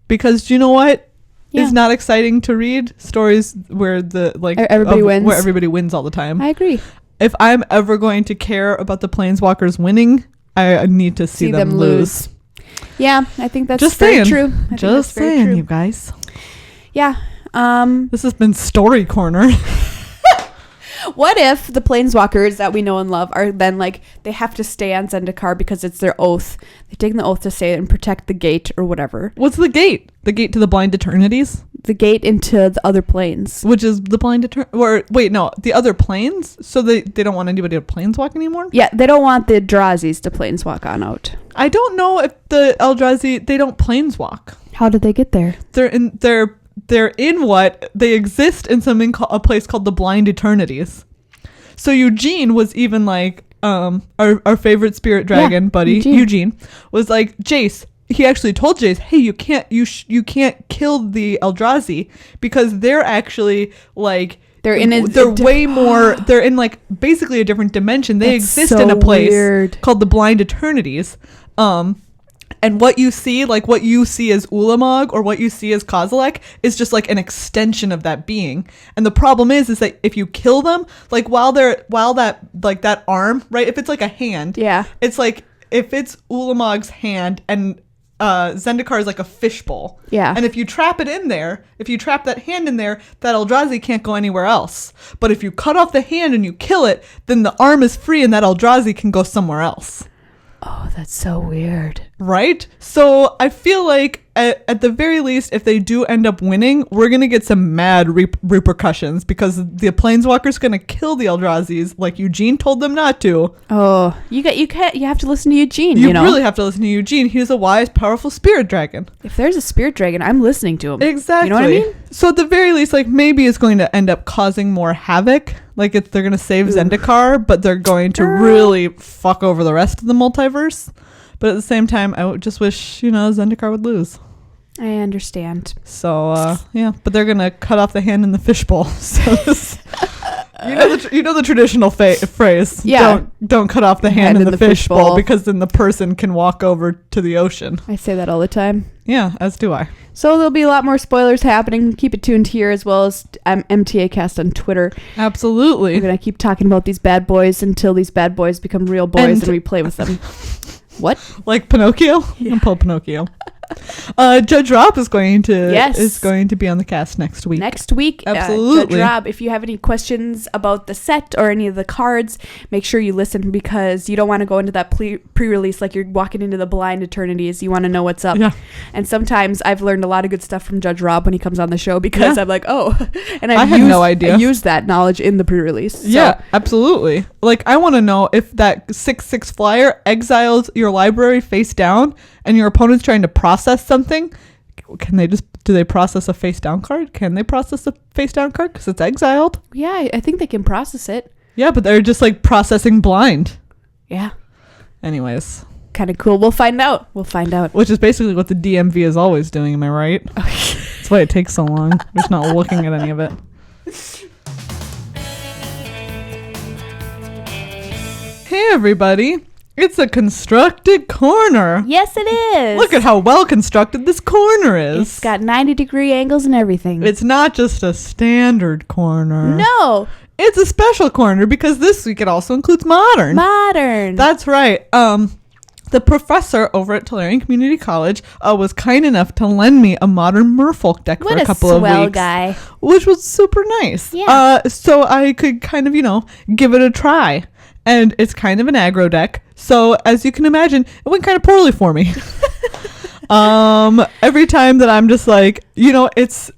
Because you know what? Yeah. It's not exciting to read stories where everybody wins. Where everybody wins all the time. I agree. If I'm ever going to care about the Planeswalkers winning, I need to see them lose. Yeah, I think that's Just very saying. true. Just saying, you guys. Yeah. This has been Story Corner. What if the Planeswalkers that we know and love are then like, they have to stay on Zendikar because it's their oath. They've taken the oath to stay and protect the gate or whatever. What's the gate? The gate to the Blind Eternities? The gate into the other planes. Which is the Blind the other planes? So they don't want anybody to planeswalk anymore? Yeah, they don't want the Eldrazi's to planeswalk on out. I don't know if the Eldrazi, they don't planeswalk. How did they get there? They exist in something a place called the Blind Eternities. So Eugene was even like our favorite spirit dragon buddy, Eugene was like, Jace, he actually told Jace, hey, you can't kill the Eldrazi because they're actually like they're in like basically a different dimension. They exist in a place called the Blind Eternities. And what you see as Ulamog or what you see as Kozilek is just like an extension of that being. And the problem is that if you kill them, like while that arm, right? If it's like a hand, yeah, it's like if it's Ulamog's hand and Zendikar is like a fishbowl. Yeah. And if you trap it in there, if you trap that hand in there, that Eldrazi can't go anywhere else. But if you cut off the hand and you kill it, then the arm is free and that Eldrazi can go somewhere else. Oh, that's so weird. Right? So I feel like at the very least, if they do end up winning, we're going to get some mad repercussions because the Planeswalker's going to kill the Eldrazi's like Eugene told them not to. Oh, you have to listen to Eugene, You really have to listen to Eugene. He's a wise, powerful spirit dragon. If there's a spirit dragon, I'm listening to him. Exactly. You know what I mean? So at the very least, like maybe it's going to end up causing more havoc. Like they're going to save Zendikar, but they're going to really fuck over the rest of the multiverse. But at the same time, I just wish, Zendikar would lose. I understand. So, yeah. But they're going to cut off the hand in the fishbowl. So you know the traditional phrase. Yeah. Don't cut off the hand in the fishbowl because then the person can walk over to the ocean. I say that all the time. Yeah, as do I. So there'll be a lot more spoilers happening. Keep it tuned here as well as MtA Cast on Twitter. Absolutely. We're going to keep talking about these bad boys until these bad boys become real boys and we play with them. What? Like Pinocchio? Yeah. You can pull Pinocchio. Judge Rob is going to be on the cast next week. Absolutely. Judge Rob, if you have any questions about the set or any of the cards, make sure you listen because you don't want to go into that pre-release like you're walking into the Blind Eternities. You want to know what's up. Yeah. And sometimes I've learned a lot of good stuff from Judge Rob when he comes on the show because I'm like, oh, and I had no idea. I used that knowledge in the pre-release. So. Yeah, absolutely. Like I want to know if that 6/6 flyer exiles your library face down and your opponent's trying to process something, do they process a face down card? Can they process a face down card because it's exiled? Yeah, I think they can process it. Yeah, but they're just like processing blind. Yeah. Anyways. Kind of cool. We'll find out. Which is basically what the DMV is always doing, am I right? That's why it takes so long. We're just not looking at any of it. Hey, everybody. It's a constructed corner. Yes, it is. Look at how well constructed this corner is. It's got 90-degree angles and everything. It's not just a standard corner. No. It's a special corner because this week it also includes modern. Modern. That's right. The professor over at Tolarian Community College was kind enough to lend me a modern Merfolk deck for a couple of weeks. What a swell guy. Which was super nice. Yeah. So I could kind of, give it a try. And it's kind of an aggro deck. So as you can imagine, it went kind of poorly for me. Every time that I'm just like, it's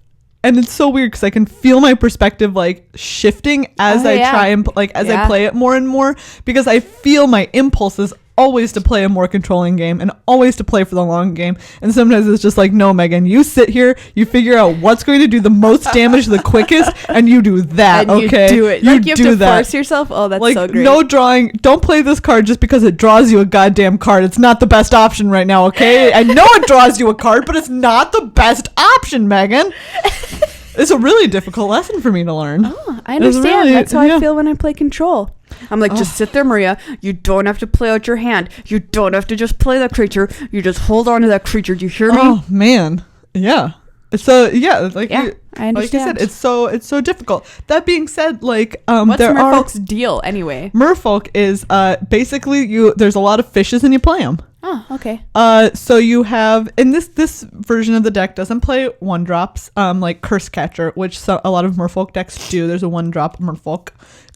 so weird because I can feel my perspective like shifting as I try and I play it more and more because I feel my impulses always to play a more controlling game and always to play for the long game. And sometimes it's just like, no, Megan, you sit here, you figure out what's going to do the most damage the quickest, and you do that. And okay, you do it. Like, you have to force yourself. Oh, that's like, so great. no drawing. Don't play this card just because it draws you a goddamn card. It's not the best option right now. Okay, I know it draws you a card, but it's not the best option, Megan. It's a really difficult lesson for me to learn. Oh, I understand. Really, that's how I feel when I play Control. I'm like, just sit there, Maria. You don't have to play out your hand. You don't have to just play that creature. You just hold on to that creature. Do you hear me? Oh man, yeah. So yeah, like I understand. Like you said, it's so difficult. That being said, like what's Merfolk's deal anyway? Merfolk is basically there's a lot of fishes and you play them. Oh, okay. So you have in this version of the deck doesn't play 1-drops like Curse Catcher, which a lot of Merfolk decks do. There's a 1-drop Merfolk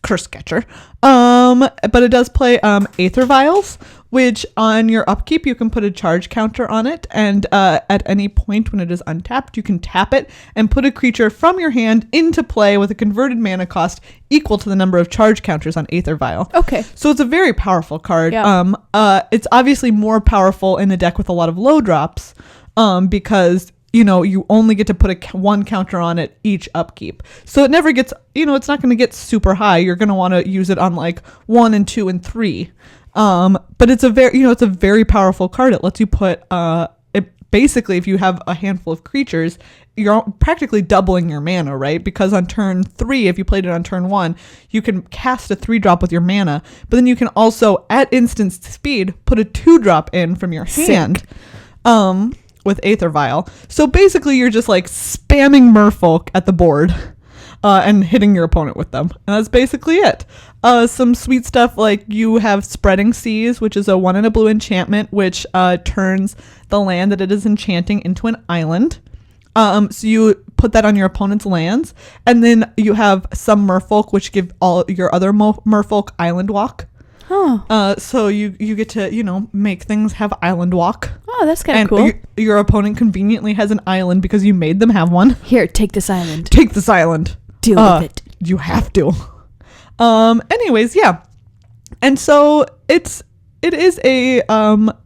Curse Catcher. But it does play Aether Vials, which on your upkeep you can put a charge counter on it, and at any point when it is untapped, you can tap it and put a creature from your hand into play with a converted mana cost equal to the number of charge counters on Aether Vial. Okay. So it's a very powerful card. Yeah. It's obviously more powerful in a deck with a lot of low drops, because you only get to put one counter on it each upkeep. So it never gets, it's not going to get super high. You're going to want to use it on like 1 and 2 and 3. But it's a very powerful card. It lets you put, basically, if you have a handful of creatures, you're practically doubling your mana, right? Because on turn 3, if you played it on turn 1, you can cast a 3-drop with your mana, but then you can also, at instant speed, put a 2-drop in from your hand. With Aether Vial. So basically you're just like spamming Merfolk at the board and hitting your opponent with them. And that's basically it. Some sweet stuff like you have Spreading Seas, which is a 1 and a blue enchantment, which turns the land that it is enchanting into an island. So you put that on your opponent's lands. And then you have some Merfolk, which give all your other Merfolk Island Walk. Oh. So you get to, make things have island walk. Oh, that's kind of cool. Your opponent conveniently has an island because you made them have one. Here, take this island. Take this island. Deal with it. You have to. Anyways, yeah. And so it is a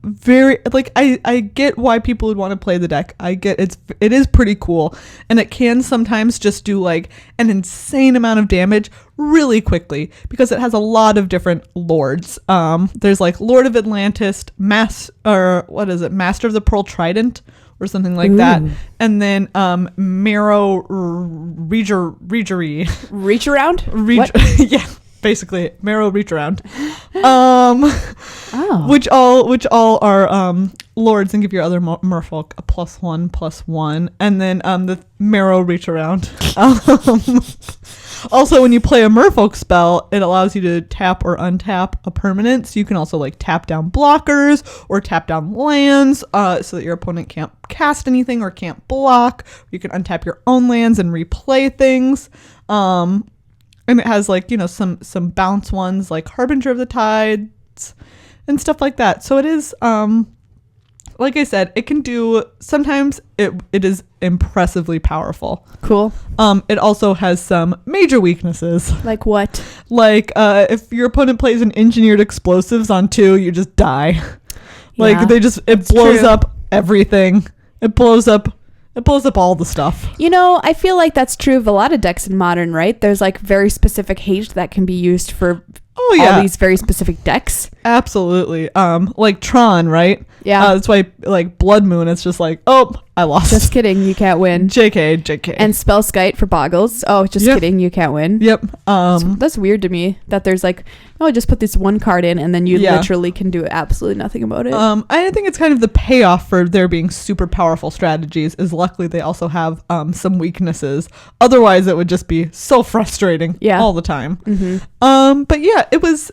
very, like, I get why people would want to play the deck. I get it is pretty cool, and it can sometimes just do like an insane amount of damage really quickly because it has a lot of different lords. There's like Lord of Atlantis, Master of the Pearl Trident or something like that, and then Marrow Reach around? Yeah. Basically, Marrow Reach Around, which all are lords and give your other Merfolk a +1/+1, and then the Marrow Reach Around. Also, when you play a Merfolk spell, it allows you to tap or untap a permanent. So you can also like tap down blockers or tap down lands, so that your opponent can't cast anything or can't block. You can untap your own lands and replay things. And it has like, some bounce ones like Harbinger of the Tides and stuff like that. So it is, like I said, it can do, sometimes it is impressively powerful. Cool. It also has some major weaknesses. Like what? Like if your opponent plays an engineered explosives on 2, you just die. Like it blows true. up everything. It blows up all the stuff. I feel like that's true of a lot of decks in Modern, right? There's like very specific haste that can be used for all these very specific decks. Absolutely. Like Tron, right? Yeah. That's why like Blood Moon, it's just like, oh, I lost. Just kidding, you can't win. JK. And Spellskite for Boggles. Oh, just kidding, you can't win. Yep. That's weird to me that there's like, just put this one card in and then you literally can do absolutely nothing about it. I think it's kind of the payoff for there being super powerful strategies is luckily they also have some weaknesses. Otherwise it would just be so frustrating all the time. Mm-hmm. But yeah, it was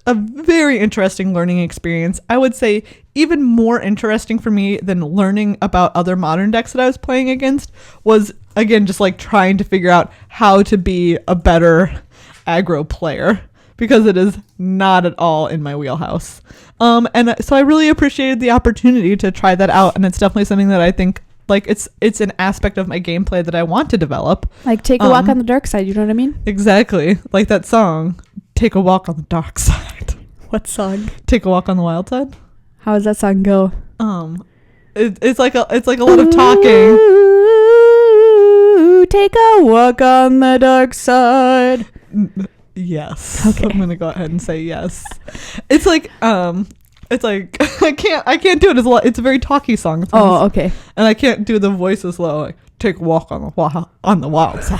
a very interesting learning experience. I would say even more interesting for me than learning about other Modern decks that I was playing against was, again, just like trying to figure out how to be a better aggro player, because it is not at all in my wheelhouse. And so I really appreciated the opportunity to try that out, and it's definitely something that I think like it's an aspect of my gameplay that I want to develop. Like take a walk on the dark side, you know what I mean? Exactly. Like that song, Take a Walk on the Dark Side. What song? Take a Walk on the Wild Side. How does that song go? It's like a lot of talking. Ooh, take a walk on the dark side. Yes. Okay. I'm gonna go ahead and say yes. It's like I can't do it as a lot. It's a very talky song. Oh, okay. And I can't do the voice as low. Like, take a walk on the wild side.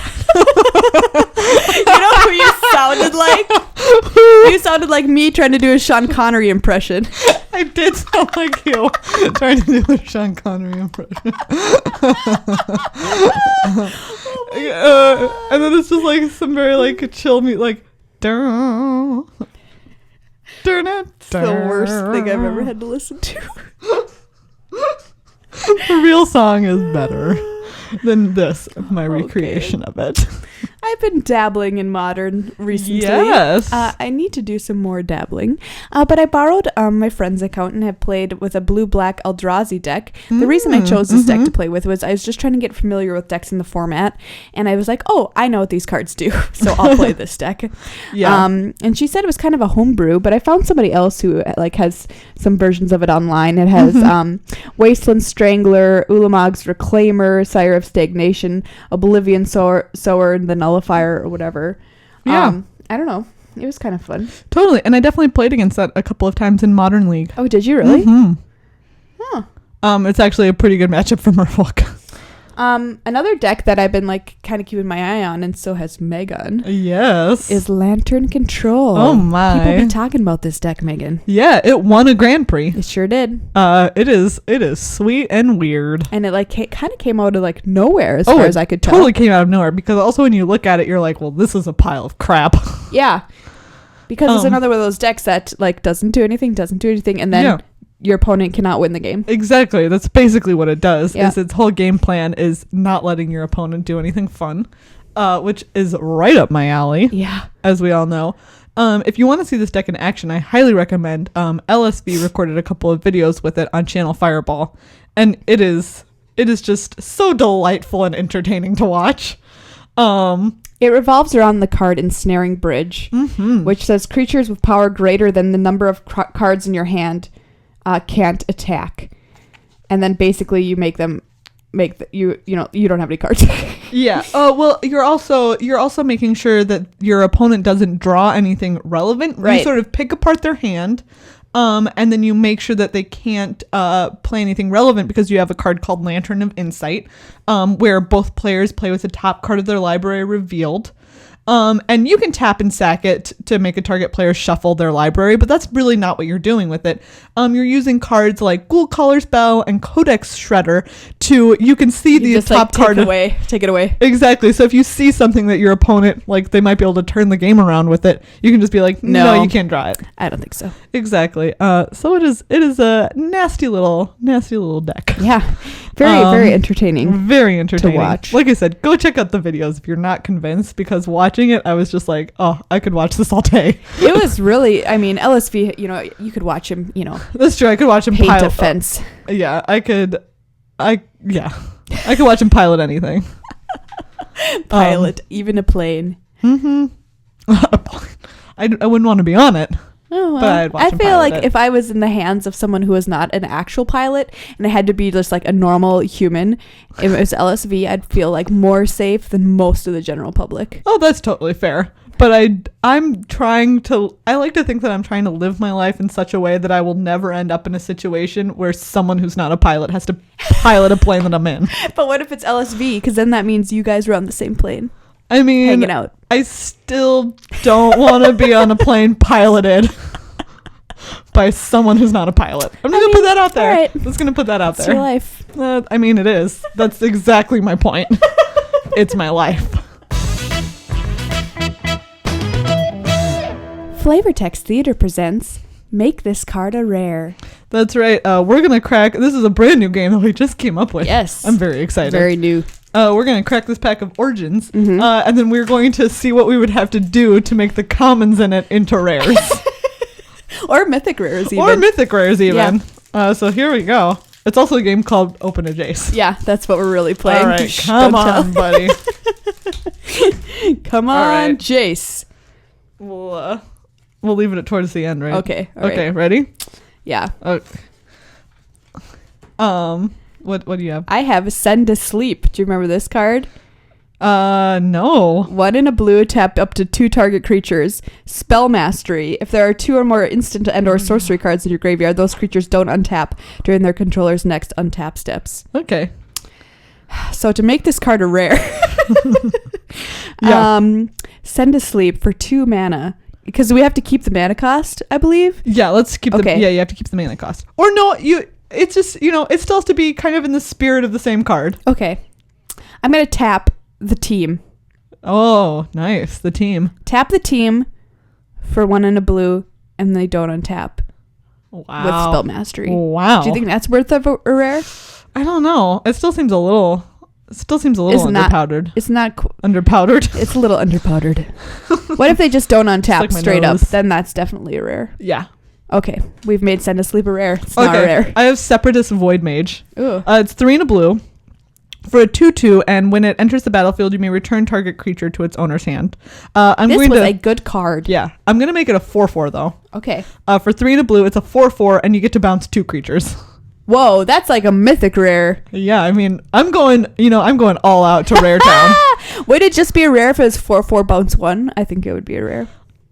You know who you sounded like? You sounded like me trying to do a Sean Connery impression. I did sound like you trying to do a Sean Connery impression. And then it's just like some very like chill music, like darn it. It's the worst thing I've ever had to listen to. The real song is better than this, my recreation of it. I've been dabbling in Modern recently. Yes. I need to do some more dabbling. But I borrowed my friend's account and have played with a blue-black Eldrazi deck. The reason I chose this deck to play with was I was just trying to get familiar with decks in the format. And I was like, oh, I know what these cards do. So I'll play this deck. Yeah. And she said it was kind of a homebrew, but I found somebody else who like has some versions of it online. It has Wasteland Strangler, Ulamog's Reclaimer, Sire of Stagnation, Oblivion Sower, and the Nullifier or whatever. Yeah. I don't know. It was kind of fun. Totally. And I definitely played against that a couple of times in Modern League. Oh, did you really? Huh. It's actually a pretty good matchup for Merfolk. Another deck that I've been like kind of keeping my eye on, and so has Meghan. Yes. Is Lantern Control. Oh my. People be talking about this deck, Meghan. Yeah, it won a Grand Prix. It sure did. It is sweet and weird. And it like kind of came out of like nowhere as far as I could tell. Totally came out of nowhere, because also when you look at it, you're like, well, this is a pile of crap. Yeah. Because it's another one of those decks that like doesn't do anything, and then your opponent cannot win the game. Exactly. That's basically what it does. Yeah. Is its whole game plan is not letting your opponent do anything fun, which is right up my alley. Yeah. As we all know. If you want to see this deck in action, I highly recommend LSV recorded a couple of videos with it on Channel Fireball, and it is just so delightful and entertaining to watch. It revolves around the card Ensnaring Bridge, which says creatures with power greater than the number of cards in your hand can't attack, and then basically you make them you don't have any cards. Yeah. Oh well, you're also making sure that your opponent doesn't draw anything relevant. Right. You sort of pick apart their hand, and then you make sure that they can't play anything relevant, because you have a card called Lantern of Insight, where both players play with the top card of their library revealed. And you can tap and sack it to make a target player shuffle their library, but that's really not what you're doing with it. You're using cards like Ghoul Caller's Bell and Codex Shredder you can see the top card. Take it away. Exactly. So if you see something that your opponent, like they might be able to turn the game around with it, you can just be like, no, you can't draw it. I don't think so. Exactly. So it is a nasty little deck. Yeah. Very entertaining. Very entertaining to watch. Like I said, go check out the videos if you're not convinced, because watching it, I was just like, oh, I could watch this all day. It was really, I mean, LSV, you could watch him, That's true. I could watch him paint pilot a fence. Yeah, I could watch him pilot anything. Pilot, even a plane. I wouldn't want to be on it. Oh, well, but I'd watch I him feel pilot like it. if I was in the hands of someone who was not an actual pilot and I had to be just like a normal human, if it was LSV, I'd feel like more safe than most of the general public. Oh, that's totally fair. But I like to think that I'm trying to live my life in such a way that I will never end up in a situation where someone who's not a pilot has to pilot a plane that I'm in. But what if it's LSV? Because then that means you guys are on the same plane. I mean, hanging out. I still don't want to be on a plane piloted by someone who's not a pilot. I'm just going to put that out there. Right. I'm just going to put that out It's there. your life. I mean, it is. That's exactly my point. It's my life. Flavortext Theater presents Make This Card a Rare. That's right. We're going to crack... This is a brand new game that we just came up with. Yes. I'm very excited. Very new. We're going to crack this pack of Origins, and then we're going to see what we would have to do to make the commons in it into rares. Or mythic rares even. Or mythic rares even. Yeah. So here we go. It's also a game called Open a Jace. Yeah, that's what we're really playing. All right, come on, buddy. Come on, right. Jace. We'll we'll leave it towards the end, right? Okay. All okay, right. ready? Yeah. Okay. What do you have? I have Send to Sleep. Do you remember this card? No. 1 in a blue, tap up to 2 target creatures. Spell Mastery. If there are 2 or more instant and or sorcery cards in your graveyard, those creatures don't untap during their controller's next untap steps. Okay. So to make this card a rare, Send to Sleep for 2 mana. Because we have to keep the mana cost, I believe. Yeah, let's keep Okay. you have to keep the mana cost. Or no, it's just, it still has to be kind of in the spirit of the same card. Okay. I'm going to tap the team. Oh, nice. The team. Tap the team for 1 in a blue, and they don't untap. Wow. With Spell Mastery. Wow. Do you think that's worth a rare? I don't know. It still seems a little underpowdered. It's not. Underpowdered. It's a little underpowdered. What if they just don't untap like my straight nose. up? Then that's definitely a rare. Yeah. Okay. We've made Send to Sleep a rare. It's not a rare. I have Separatist Void Mage. Ooh. It's 3 in a blue for a 2/2, and when it enters the battlefield, you may return target creature to its owner's hand. This was a good card. Yeah. I'm going to make it a 4/4, though. Okay. For 3 in a blue, it's a 4/4, and you get to bounce 2 creatures. Whoa, that's like a mythic rare. Yeah, I mean, I'm going all out to Rare Town. Would it just be a rare if it was 4/4 bounce 1? I think it would be a rare.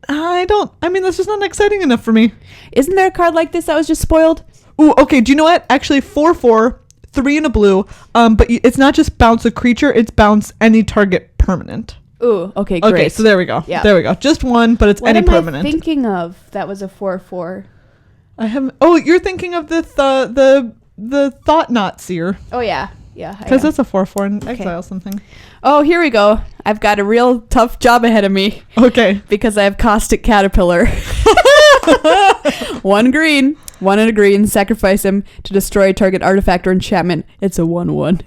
That's just not exciting enough for me. Isn't there a card like this that was just spoiled? Ooh, okay, do you know what? Actually, 4/4, 3 in a blue, but it's not just bounce a creature, it's bounce any target permanent. Ooh, okay, great. Okay, so there we go. Yeah. There we go. Just one, but it's what any am permanent. I thinking of that was a 4/4? I haven't. Oh, you're thinking of the Thought Knot Seer. Oh, yeah. Yeah. Because that's a 4/4 and exile something. Oh, here we go. I've got a real tough job ahead of me. Okay. Because I have Caustic Caterpillar. 1 green. 1 in a green. Sacrifice him to destroy target artifact or enchantment. It's a 1/1.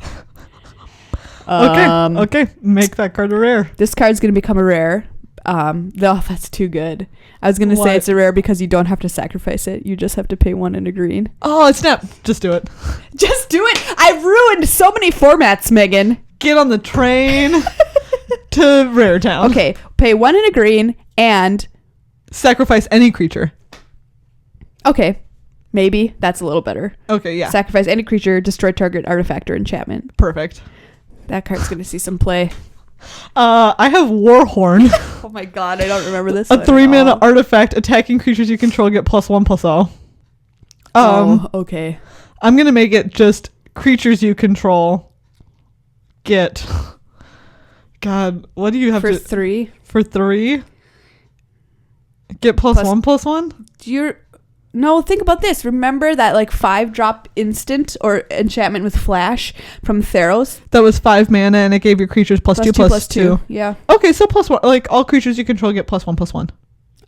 Okay. Make that card a rare. This card's going to become a rare. No, that's too good. I was going to say it's a rare because you don't have to sacrifice it. You just have to pay 1 in a green. Oh, snap. Just do it. Just do it. I've ruined so many formats, Megan. Get on the train to Rare Town. Okay. Pay 1 in a green and sacrifice any creature. Okay. Maybe. That's a little better. Okay, yeah. Sacrifice any creature, destroy target artifact or enchantment. Perfect. That card's going to see some play. I have Warhorn. Oh my god, I don't remember this. A 3-mana artifact. Attacking creatures you control get +1/+0. Okay. I'm gonna make it just creatures you control get. God, what do you have for 3? For 3? Get +1/+1? No, think about this. Remember that 5-drop instant or enchantment with flash from Theros? That was 5 mana and it gave your creatures +2/+2. Yeah. Okay, so +1. All creatures you control get +1/+1.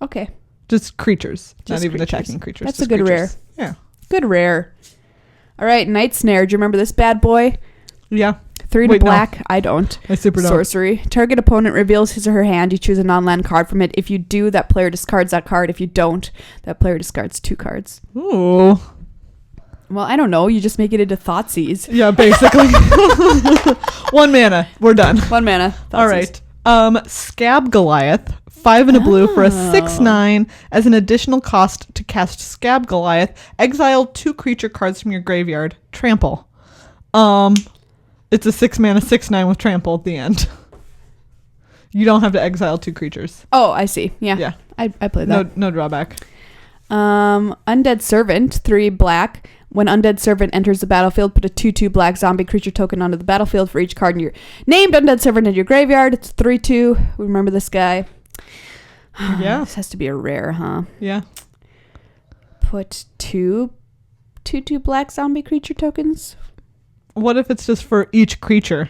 Okay. Just creatures. Just not even creatures. attacking creatures. That's just a good creatures. rare. Yeah. Good rare. All right, Night Snare. Do you remember this bad boy? Yeah. 3 to black. No. I don't. I super don't. Sorcery. Target opponent reveals his or her hand. You choose a non-land card from it. If you do, that player discards that card. If you don't, that player discards 2 cards. Ooh. Well, I don't know. You just make it into Thoughtseize. Yeah, basically. 1 mana. We're done. 1 mana. All right. Scab Goliath. 5 in a blue for a 6/9 as an additional cost to cast Scab Goliath. Exile 2 creature cards from your graveyard. Trample. It's a 6-mana 6/9 with trample at the end. You don't have to exile 2 creatures. Oh, I see. Yeah. Yeah. I played that. No drawback. Undead Servant, 3 black. When Undead Servant enters the battlefield, put a 2/2 black zombie creature token onto the battlefield for each card in your named Undead Servant in your graveyard. It's 3/2. We remember this guy. Yeah. This has to be a rare, huh? Yeah. Put 2 black zombie creature tokens. What if it's just for each creature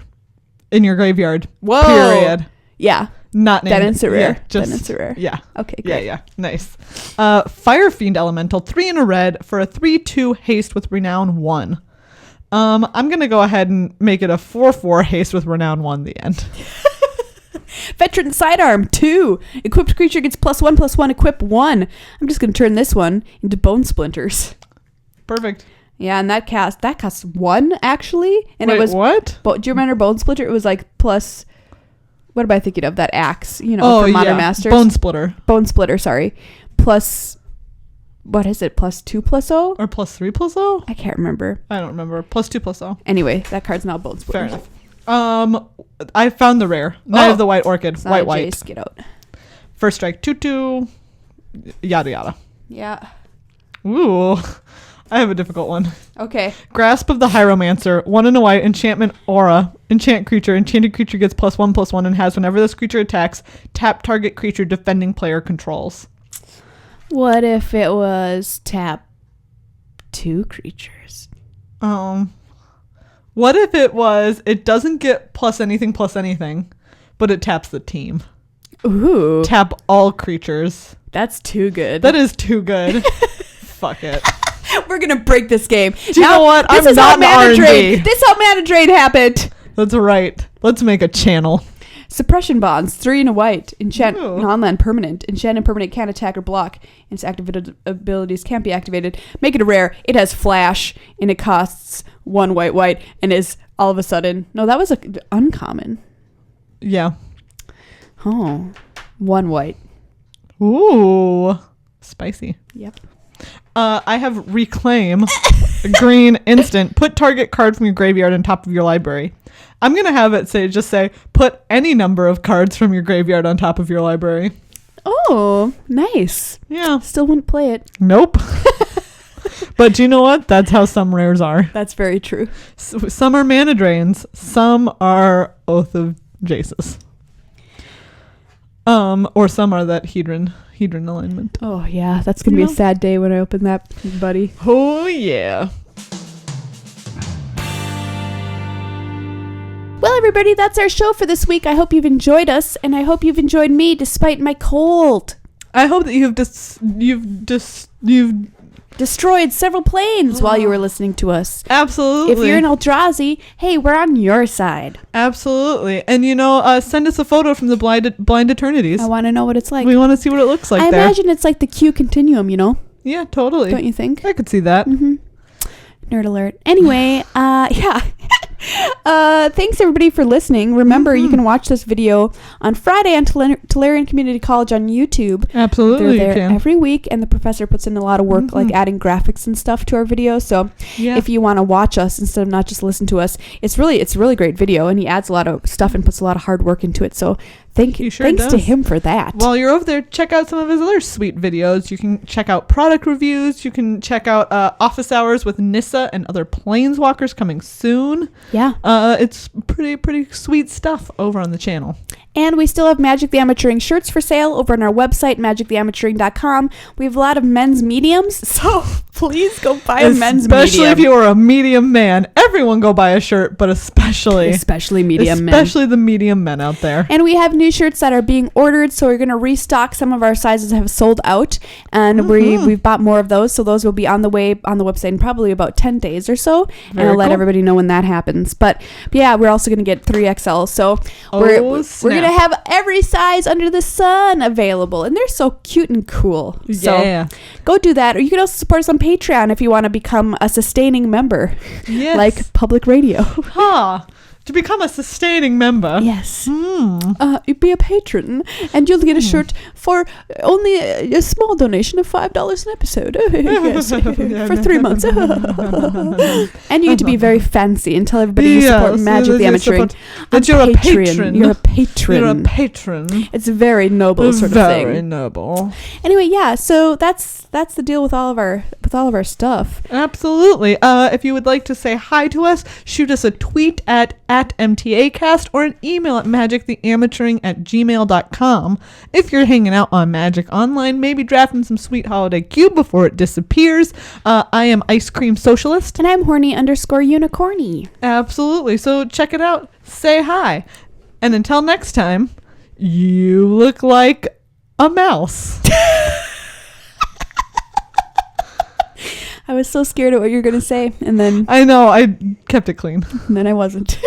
in your graveyard? Whoa. Period. Yeah. Not named. Then it's a rare. Yeah, then it's a rare. Yeah. Okay, great. Yeah. Nice. Fire Fiend Elemental, 3 in a red for a 3/2 haste with Renown 1. I'm going to go ahead and make it a 4/4 haste with Renown 1 the end. Veteran Sidearm, 2. Equipped creature gets +1/+1, equip 1. I'm just going to turn this one into Bone Splinters. Perfect. Yeah, and that costs 1 actually, and Wait, it was what? Do you remember Bone Splitter? It was plus. What am I thinking of? That axe, for Modern Masters. Bone Splitter. Bone Splitter, sorry. +1 plus, what is it? +2/+0? Or +3/0? I can't remember. I don't remember. +2/0. Anyway, that card's now bones. Fair enough. I found the rare. Knight of the White Orchid. It's not White. Jace, get out. First strike, 2/2. Yada yada. Yeah. Ooh. I have a difficult one. Okay. Grasp of the Hieromancer. 1 and a white. Enchantment aura. Enchant creature. Enchanted creature gets +1/+1 and has whenever this creature attacks, tap target creature defending player controls. What if it was tap 2 creatures? What if it was, it doesn't get +anything, but it taps the team? Ooh. Tap all creatures. That's too good. That is too good. Fuck it. We're going to break this game. Do you know what? I'm not an R&D. This is how Mana Drain happened. That's right. Let's make a channel. Suppression Bonds, 3 and a white. Enchant Ooh. non-land permanent. Enchanted permanent can't attack or block. Its activated abilities can't be activated. Make it a rare. It has flash, and it costs 1 white, and is all of a sudden... No, that was uncommon. Yeah. Oh. 1 white. Ooh. Spicy. Yep. I have Reclaim. Green instant. Put target card from your graveyard on top of your library. I'm going to have it say, put any number of cards from your graveyard on top of your library. Oh, nice. Yeah. Still wouldn't play it. Nope. But do you know what? That's how some rares are. That's very true. Some are Mana Drains. Some are Oath of Jaces. Or some are that Hedron alignment. Oh, yeah. That's going to be a sad day when I open that, buddy. Oh, yeah. Well, everybody, that's our show for this week. I hope you've enjoyed us, and I hope you've enjoyed me despite my cold. I hope that you've destroyed several planes while you were listening to us. Absolutely. If you're in Eldrazi, hey, we're on your side. Absolutely. And, send us a photo from the blind eternities. I want to know what it's like. We want to see what it looks like I there. imagine it's like the Q continuum, Yeah, totally. Don't you think? I could see that. Mm-hmm. Nerd alert. Anyway, yeah. Thanks everybody for listening. Remember, you can watch this video on Friday on Tolarian Community College on YouTube. Absolutely, They're there you can. every week, and the professor puts in a lot of work, like adding graphics and stuff to our videos. So if you want to watch us instead of not just listen to us, it's a really great video, and he adds a lot of stuff and puts a lot of hard work into it. So thanks to him for that. While you're over there, check out some of his other sweet videos. You can check out product reviews. You can check out office hours with Nissa and other planeswalkers coming soon. Yeah. It's pretty sweet stuff over on the channel. And we still have Magic the Amateuring shirts for sale over on our website, magictheamateuring.com. We have a lot of men's mediums, so please go buy a men's medium. Especially if you are a medium man. Everyone go buy a shirt, but especially medium men. Especially the medium men out there. And we have new shirts that are being ordered, so we're going to restock. Some of our sizes have sold out, and we've bought more of those, so those will be on the way on the website in probably about 10 days or so. And I'll let everybody know when that happens. But yeah, we're also going to get 3XL, so we're going to have every size under the sun available, and they're so cute and cool. Yeah. So go do that, or you can also support us on Patreon if you want to become a sustaining member. Yes. Like public radio. To become a sustaining member. Yes. Be a patron, and you'll get a shirt for only a small donation of $5 an episode. Yes. For 3 months. And you get to be very fancy and tell everybody you support Magic the Amateuring. That you're a patron. You're a patron. You're a patron. It's a very noble sort of thing. Very noble. Anyway, yeah. So that's the deal with all of our stuff. Absolutely. If you would like to say hi to us, shoot us a tweet at MTAcast or an email at magictheamateuring@gmail.com. If you're hanging out on Magic Online, maybe drafting some sweet holiday cube before it disappears. I am Ice Cream Socialist. And I'm horny_unicorny. Absolutely. So check it out. Say hi. And until next time, you look like a mouse. I was so scared of what you were going to say, and then... I know, I kept it clean. And then I wasn't.